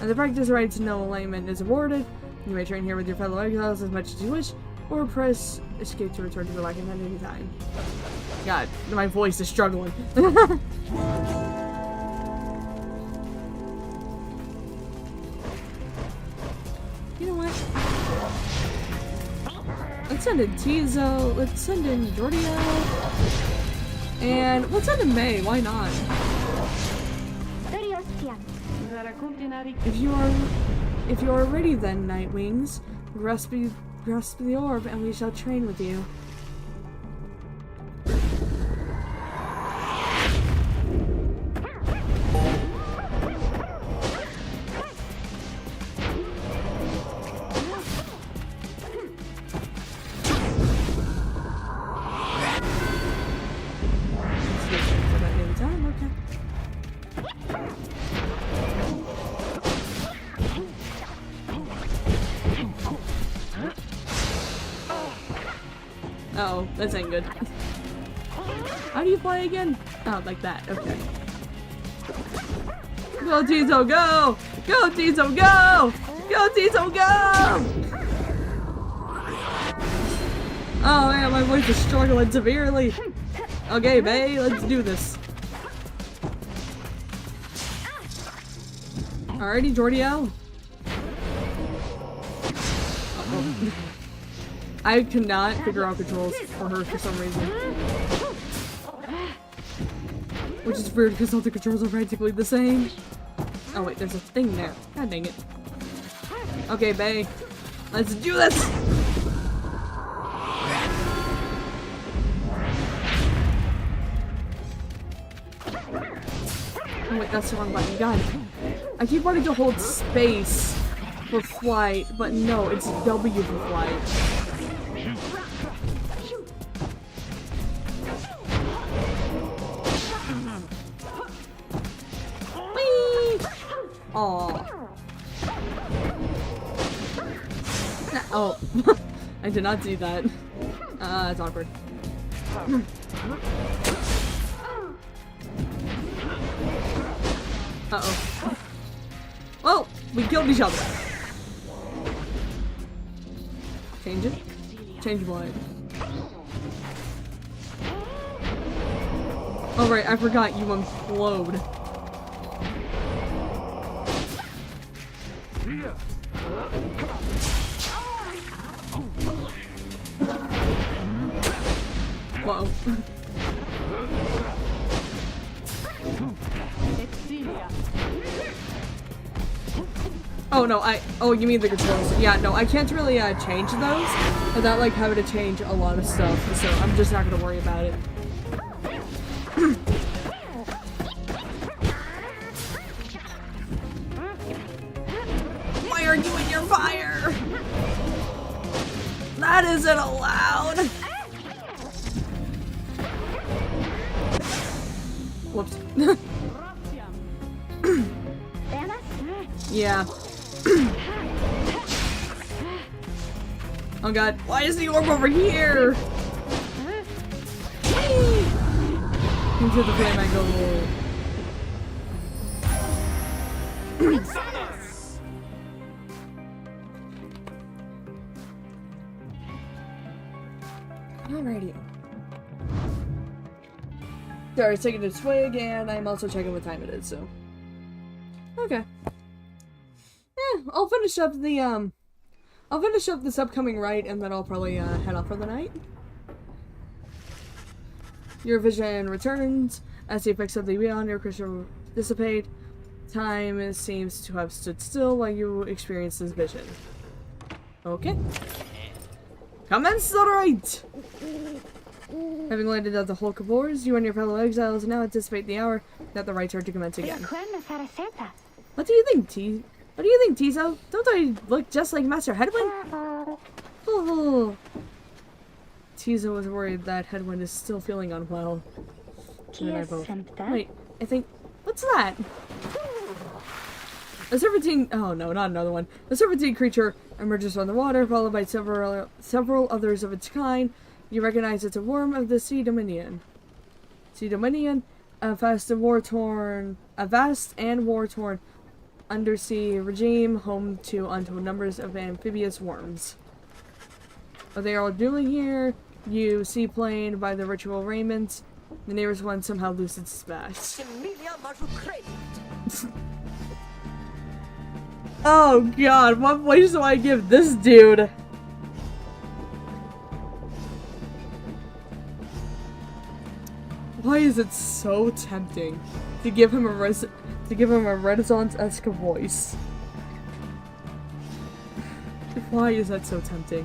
A: And the practice rites no alignment is awarded. You may train here with your fellow exiles as much as you wish, or press escape to return to the wagon at any time. God, my voice is struggling. You know what? Let's send in Tizo, let's send in Jordio, and let's send in May, why not? If you are ready then, Nightwings, grasp the orb and we shall train with you. Uh-oh, that's ain't good. How do you fly again? Oh, like that, okay. Go, Tizo, go! Go, Tizo, go! Go, Tizo, go! Oh man, my voice is struggling severely. Okay, Bay, let's do this. Alrighty, Jordio. Uh-oh. I cannot figure out controls for her for some reason. Which is weird because all the controls are practically the same. Oh wait, there's a thing there. God dang it. Okay, Bay. Let's do this! wait, that's the wrong button. God. I keep wanting to hold space for flight, but no, it's W for flight. Whee! Aww. Oh. I did not see that. It's awkward. Uh-oh. Well, we killed each other. Change it? Change what? Oh right, I forgot you implode. Whoa. Oh no, oh, you mean the controls. Yeah, no, I can't really change those without like having to change a lot of stuff, so I'm just not gonna worry about it. Why are you in your fire? That isn't allowed! Whoops. Yeah. Oh god, why is the orb over here? Into the flame I go. Alrighty. Sorry, it's taking a swig, and I'm also checking what time it is, so. Okay. I'll finish up this upcoming rite, and then I'll probably head off for the night. Your vision returns as the effects of the beyond your crystal dissipate. Time seems to have stood still while you experience this vision. Okay. Commence the rite! Having landed at the Hulk of Wars, you and your fellow exiles now anticipate the hour that the rites are to commence again. What do you think, What do you think, Tizo? Don't I look just like Master Headwind? Oh. Tizo was worried that Headwind is still feeling unwell. And then I both. Wait, I think... What's that? A serpentine... Oh no, not another one. A serpentine creature emerges from the water, followed by several others of its kind. You recognize it's a worm of the Sea Dominion. Sea Dominion, a vast and war-torn undersea regime, home to untold numbers of amphibious worms. But they are all dueling here. You seaplane by the ritual raiment. The nearest one somehow loses its bash. Oh god, what voice do I give this dude? Why is it so tempting to give him a Renaissance-esque voice? Why is that so tempting?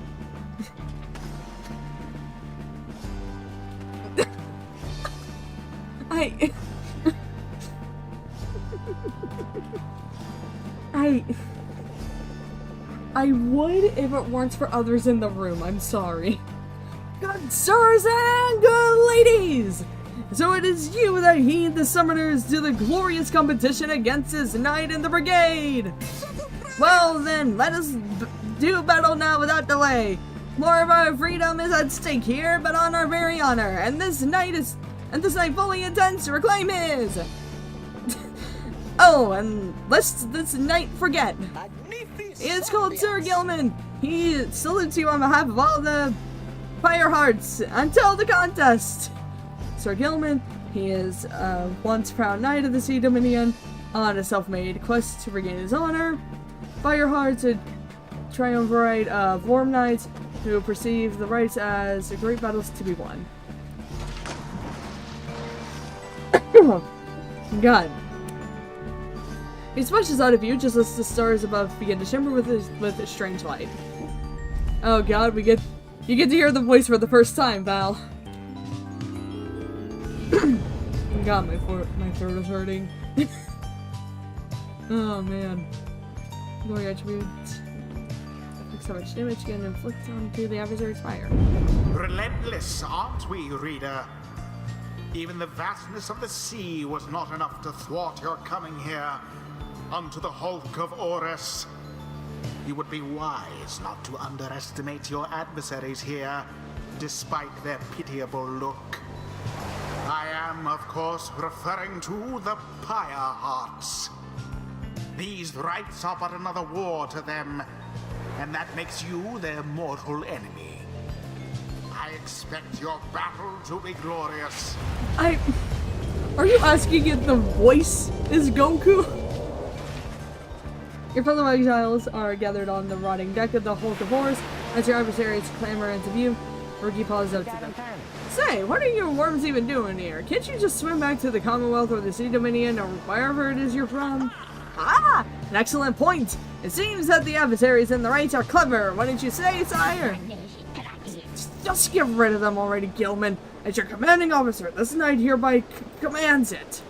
A: I would if it weren't for others in the room. I'm sorry. Good sirs and good ladies! So it is you that heed the summoners to the glorious competition against this knight in the brigade! Well then, let us do battle now without delay. More of our freedom is at stake here, but on our very honor, and this knight fully intends to reclaim his! Oh, and lest this knight forget. He is called Sir Gilman. He salutes you on behalf of all the Pyre hearts until the contest. Sir Gilman, he is a once proud knight of the Sea Dominion on a self-made quest to regain his honor. Fire hearts, a triumvirate of warm knights who perceive the rites as great battles to be won. God. He splashes out of you just as the stars above begin to shimmer with a strange light. Oh god, you get to hear the voice for the first time, Val. God, my throat is hurting. Oh man. Glory attribute. So much damage can inflict onto the adversary's fire.
E: Relentless, aren't we, reader? Even the vastness of the sea was not enough to thwart your coming here unto the hulk of Orus. You would be wise not to underestimate your adversaries here, despite their pitiable look. I am, of course, referring to the Pyre Hearts. These rites are but another war to them, and that makes you their mortal enemy. I expect your battle to be glorious.
A: Are you asking if the voice is Goku? Your fellow exiles are gathered on the rotting deck of the Hulk of Horrors as your adversaries clamber into view. Rookie calls out to them. Say, what are you worms even doing here? Can't you just swim back to the Commonwealth or the Sea Dominion or wherever it is you're from? Ah! An excellent point! It seems that the adversaries in the right are clever, wouldn't you say, sire? Just get rid of them already, Gilman. As your commanding officer, this knight hereby commands it.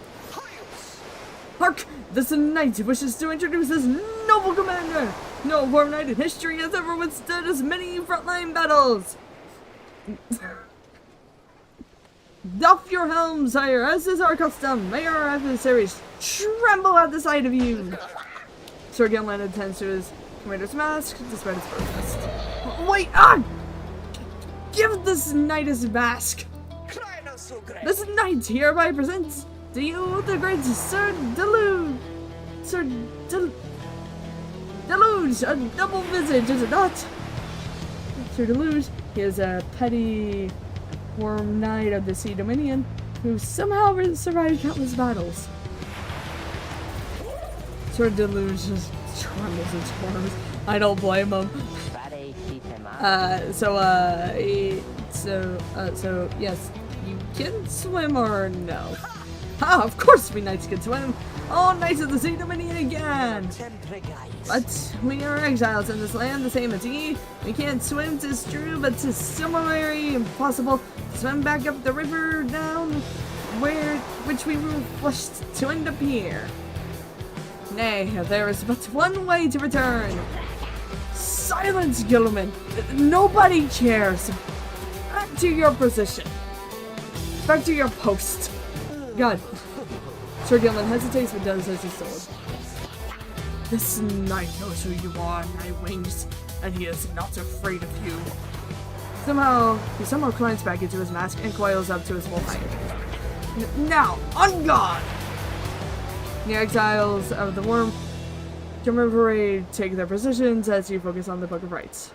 A: Hark! This knight wishes to introduce his noble commander! No war knight in history has ever withstood as many frontline battles! Doff your helm, sire, as is our custom. May our adversaries tremble at the sight of you. Sir Gilman attends to his commander's mask, despite his protest. Wait! Ah! Give this knight his mask! This knight hereby presents to you the great Sir Deluge! Deluge! A double visage, is it not? Sir Deluge, he is a petty worm knight of the Sea Dominion who somehow survived countless battles. Sir Deluge just trembles and squirms. I don't blame him. So yes, you can swim or no? Ah, of course we knights can swim! All knights of the Sea Dominion again! But we are exiles in this land, the same as ye. We can't swim, 'tis true, but 'tis similarly impossible to swim back up the river down which we were forced to end up here. Nay, there is but one way to return. Silence, Gilman! Nobody cares! Back to your position. Back to your post. God. Sir Gilman hesitates but does as he's told. This knight knows who you are, Nightwings, and he is not afraid of you. He somehow climbs back into his mask and coils up to his full height. Now, on guard! The exiles of the worm commemorate take their positions as you focus on the Book of Rites.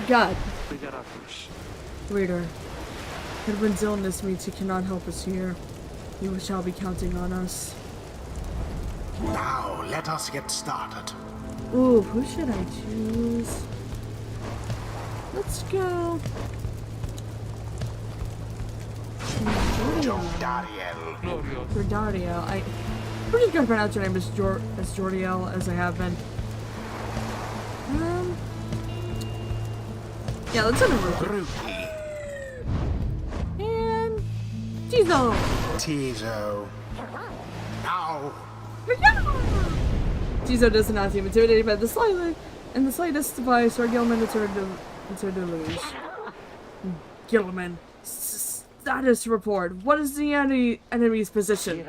A: God. Reader, Edwin's illness means he cannot help us here. You shall be counting on us.
E: Now, let us get started.
A: Ooh, who should I choose? Let's go.
E: Jordariel.
A: Jordariel. We're just gonna pronounce your name as Jordiel as I have been. Yeah, let's send him
E: Rookie.
A: And Tizo.
E: Tizo. Now.
A: Tizo does not seem intimidated by the slightest by Sir Gilman and Sir Deluge. Gilman. Status report. What is the enemy's position?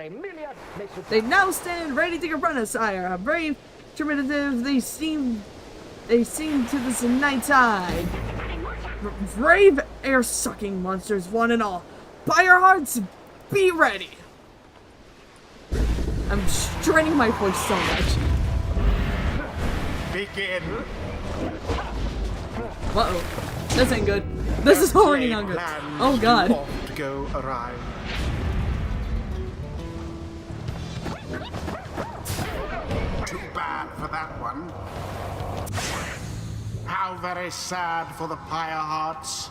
A: They now stand ready to confront us, sire. A brave, determinative, they seem to this night tide. Brave air-sucking monsters, one and all. Pyre Hearts, be ready. I'm straining my voice so much.
E: Begin.
A: Uh-oh. This ain't good. This is already not good. Oh god.
E: To go awry. Too bad for that one. How very sad for the Pyre Hearts.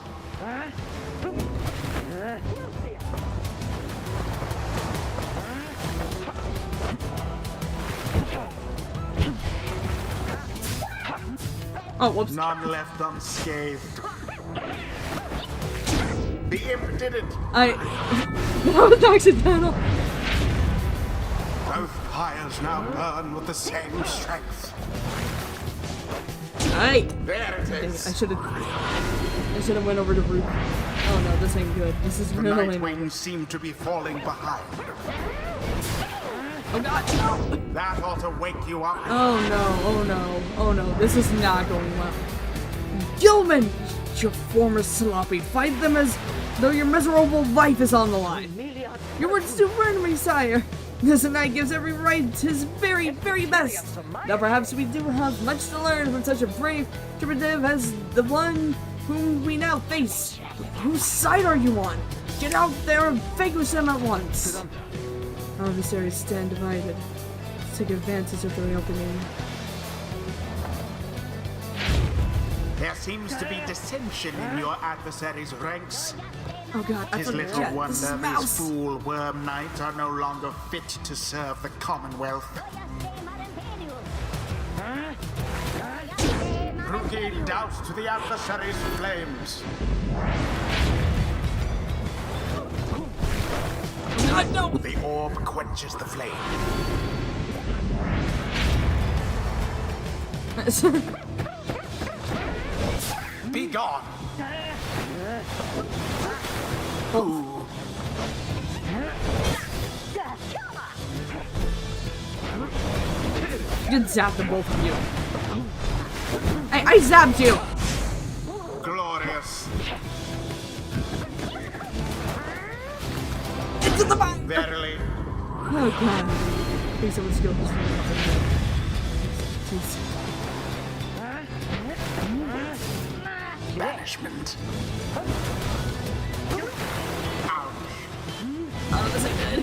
A: Oh, whoops.
E: None left unscathed. The imp did it.
A: That was accidental.
E: Both pyres now burn with the same strength.
A: Alright.
E: There it
A: Dang it,
E: is.
A: I should have went over to Rook. Oh no, this ain't good. This is
E: The
A: really
E: night
A: not.
E: wings seem to be falling behind.
A: Oh god, no!
E: That ought to wake you up.
A: Oh no, oh no, oh no, this is not going well. Gilman! Your former sloppy. Fight them as though your miserable life is on the line. Your words do burn me, sire. This knight gives every right his very, very best. Now perhaps we do have much to learn from such a brave primitive as the one whom we now face. Whose side are you on? Get out there and vanquish them at once. Our adversaries stand divided. Let's take advantage of the reopening.
E: There seems to be dissension in your adversary's ranks.
A: Oh god, I
E: Tis little
A: forget. This
E: wonder
A: is
E: these
A: Mouse.
E: fool worm knights are no longer fit to serve the Commonwealth. Rookie doused to the adversary's flames.
A: God, no!
E: The orb quenches the flame. Be gone. Ooh.
A: You zapped the both of you. I zapped you!
E: Glorious.
A: Into the back!
E: Verily.
A: Oh god. Please someone's go this Jeez.
E: Banishment.
A: Oh, this ain't good.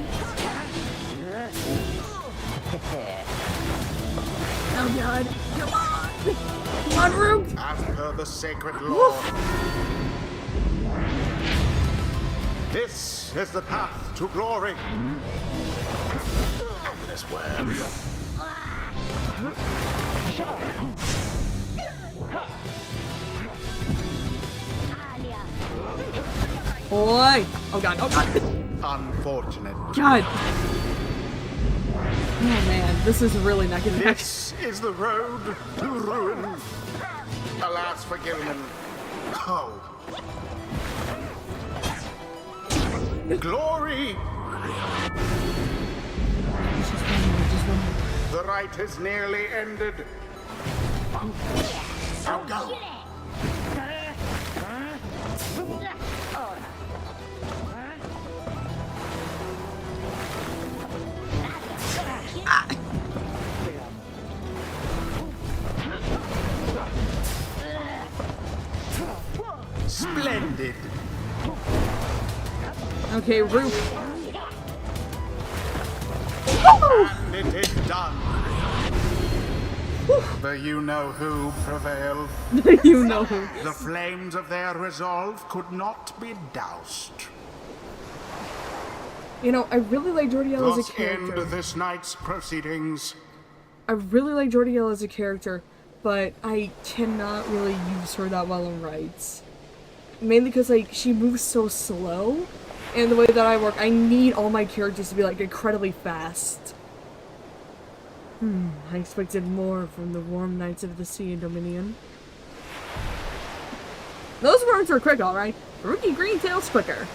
A: Oh god. Come on! Come on, Rook!
E: As per the sacred law. This is the path to glory. This worm.
A: Boy! Oh god, oh god!
E: Unfortunate.
A: God! Oh man, this is really not gonna happen.
E: This is the road to ruin. Alas for Gilman. Oh. Glory! The rite is nearly ended. Now go. Splendid.
A: Okay, Rook.
E: And it is done. The you-know-who prevailed.
A: You know who.
E: The flames of their resolve could not be doused.
A: You know, I really like Jordielle as
E: Thus
A: a character.
E: end this night's proceedings.
A: I really like Jordielle as a character, but I cannot really use her that well in raids. Mainly because, like, she moves so slow, and the way that I work, I need all my characters to be, like, incredibly fast. I expected more from the warm nights of the sea and Dominion. Those words were quick, alright. Rookie Greentail's quicker.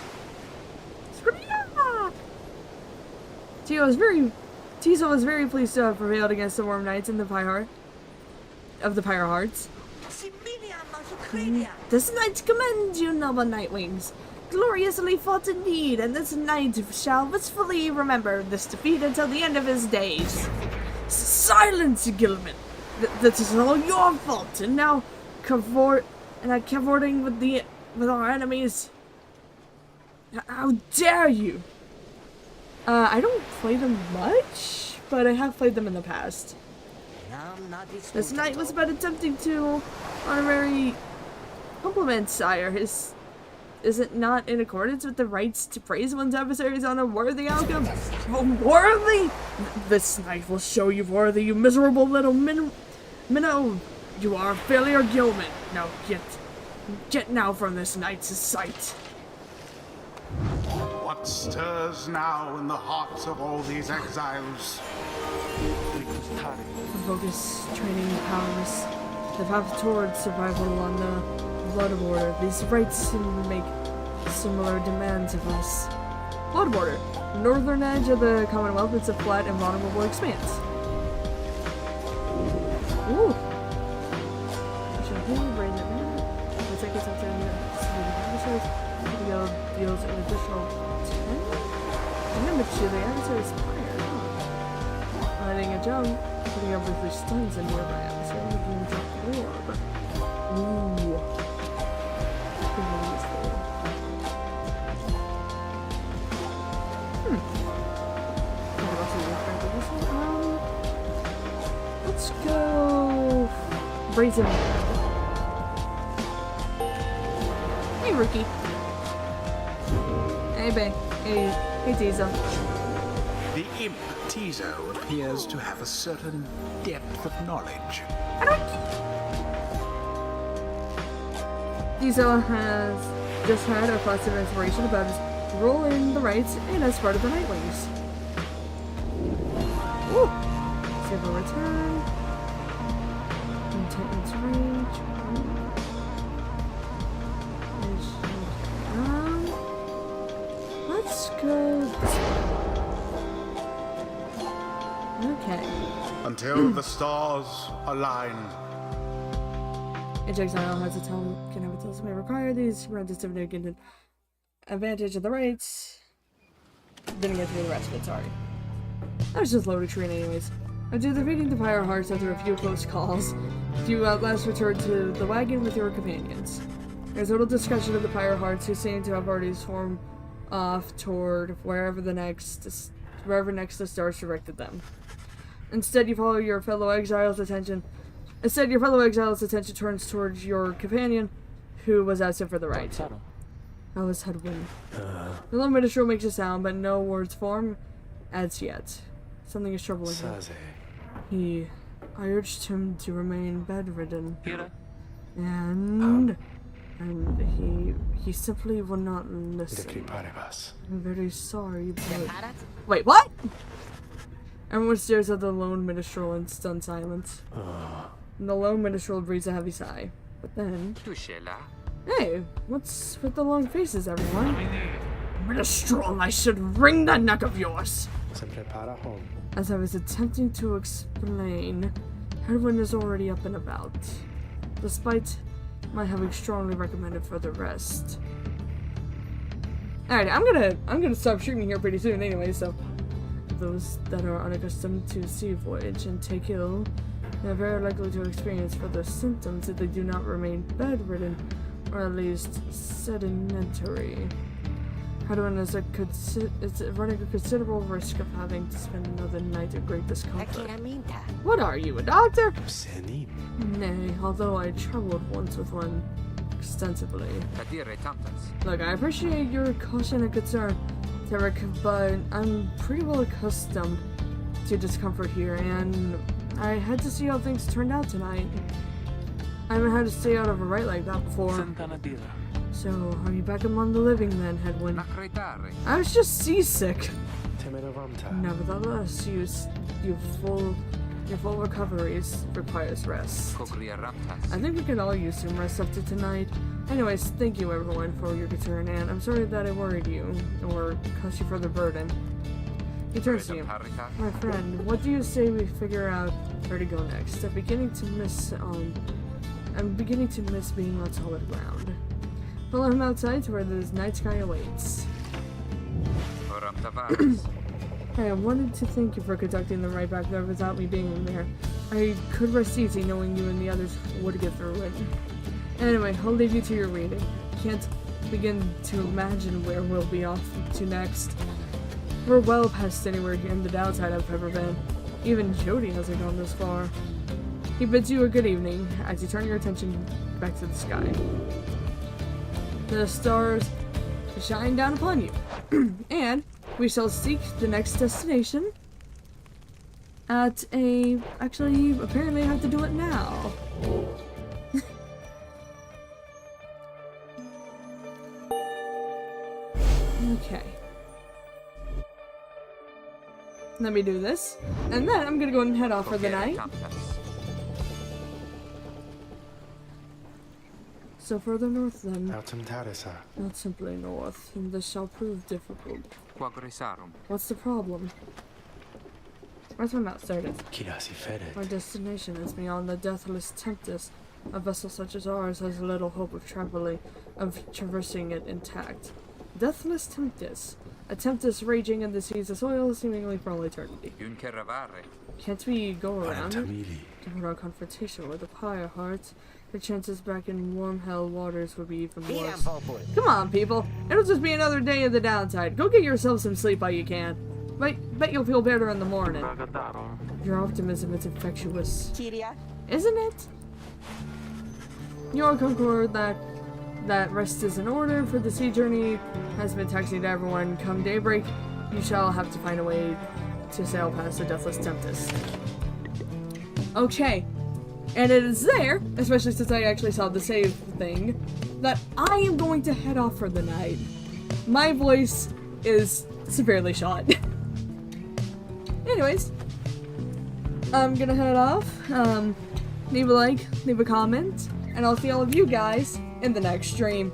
A: Tizo was very pleased to have prevailed against the Warm Knights in the Pyre of the Pyre Hearts. This night commend you, noble Nightwings. Gloriously fought indeed, and this knight shall wistfully remember this defeat until the end of his days. Silence, Gilman! This is all your fault, and now cavorting with our enemies. How dare you! I don't play them much, but I have played them in the past. This knight was but attempting to honorary compliment, sire. Is it not in accordance with the rights to praise one's adversaries on a worthy outcome? Worthy? This knight will show you worthy, you miserable little minnow. You are a failure, Gilman. Now get now from this knight's sight.
E: What stirs now in the hearts of all these exiles?
B: Rictus Tari.
A: Focus training powers that have toward survival on the blood border. These rites make similar demands of us. Blood border. The northern edge of the Commonwealth is a flat and vulnerable expanse. Ooh. Should we bring it in? Let's take it up to the adversaries. Deals an additional 10 damage to the adversary's Pyre. Letting a jump, putting up briefly stuns a nearby adversary, making him drop orb. Ooh. Let's go Brazen. Hey, rookie. Hey, babe. Hey, Tizo.
E: The imp Tizo appears to have a certain depth of knowledge.
A: Tizo has just had a positive inspiration about his role in the rites and as part of the Nightwings. Ooh! Silver return. Intense rage. Let's go this way. Okay.
E: Until the stars align.
A: Each exile has its own can have its own may require these grant a significant advantage of the rights. Didn't get through the rest of it, sorry. I was just loaded screen anyways. After defeating the Pyre Hearts after a few close calls, you at last returned to the wagon with your companions. There's a little discussion of the Pyre Hearts who seem to have already swarmed off toward wherever next the stars directed them. Instead, you follow your fellow exiles' attention. Instead, your fellow exiles' attention turns towards your companion, who was absent for the rite. That was Hedwin. The little minstrel makes a sound, but no words form as yet. Something is troubling him. I urged him to remain bedridden,
B: Pyre.
A: and he simply would not listen. I'm very sorry, but... Wait, what? Everyone stares at the lone minstrel in stunned silence. And the lone minstrel breathes a heavy sigh. But then... Hey, what's with the long faces, everyone? Minstrel, I should wring that neck of yours! As I was attempting to explain, Hedwin is already up and about, despite my having strongly recommended further rest. Alright, I'm gonna stop shooting here pretty soon anyway, so those that are unaccustomed to sea voyage and take ill, they are very likely to experience further symptoms if they do not remain bedridden, or at least sedentary. Hedwin is running a considerable risk of having to spend another night of great discomfort. What are you, a doctor? Nay, although I traveled once with one extensively. Look, I appreciate your caution and concern, Tarek, but I'm pretty well accustomed to discomfort here, and I had to see how things turned out tonight. I haven't had to stay out of a rite like that before. So, are you back among the living then, Hedwin? I was just seasick. Nevertheless, your full recovery requires rest. I think we can all use some rest after tonight. Anyways, thank you everyone for your concern, and I'm sorry that I worried you, or caused you further burden. He turns to you. My friend, what do you say we figure out where to go next? I'm beginning to miss being on solid ground. Follow him outside to where the night sky awaits. Hey, I wanted to thank you for conducting the ride back there without me being in there. I could rest easy knowing you and the others would get through it. Anyway, I'll leave you to your reading. Can't begin to imagine where we'll be off to next. We're well past anywhere in the downside I've ever been. Even Jody hasn't gone this far. He bids you a good evening as you turn your attention back to the sky. The stars shine down upon you, and we shall seek the next destination at a... Actually, apparently I have to do it now. Okay. let me do this. And then I'm gonna go ahead and head off for the night. So further north then.
B: Autumn Tarisa.
A: Not simply north, and this shall prove difficult.
D: Quagrisarum.
A: What's the problem? Where's my mouth started?
B: Kirasi
A: Our
B: Feret.
A: destination is beyond the deathless Tempest. A vessel such as ours has little hope of traversing it intact. Deathless Tempest. A tempest raging in the seas of soil, seemingly for all eternity.
D: Unkeravare.
A: Can't we go around it?
B: Antamili.
A: To put our confrontation with the Pyre hearts, the chances back in warm hell waters would be even worse. Come on, people. It'll just be another day of the downside. Go get yourself some sleep while you can. Bet you'll feel better in the morning. Your optimism is infectious. Isn't it? You all concord that rest is in order for the sea journey has been taxied to everyone. Come daybreak, you shall have to find a way to sail past the Deathless Tempest. Okay. And it is there, especially since I actually saw the save thing, that I am going to head off for the night. My voice is severely shot. Anyways, I'm gonna head off. Leave a like, leave a comment, and I'll see all of you guys in the next stream.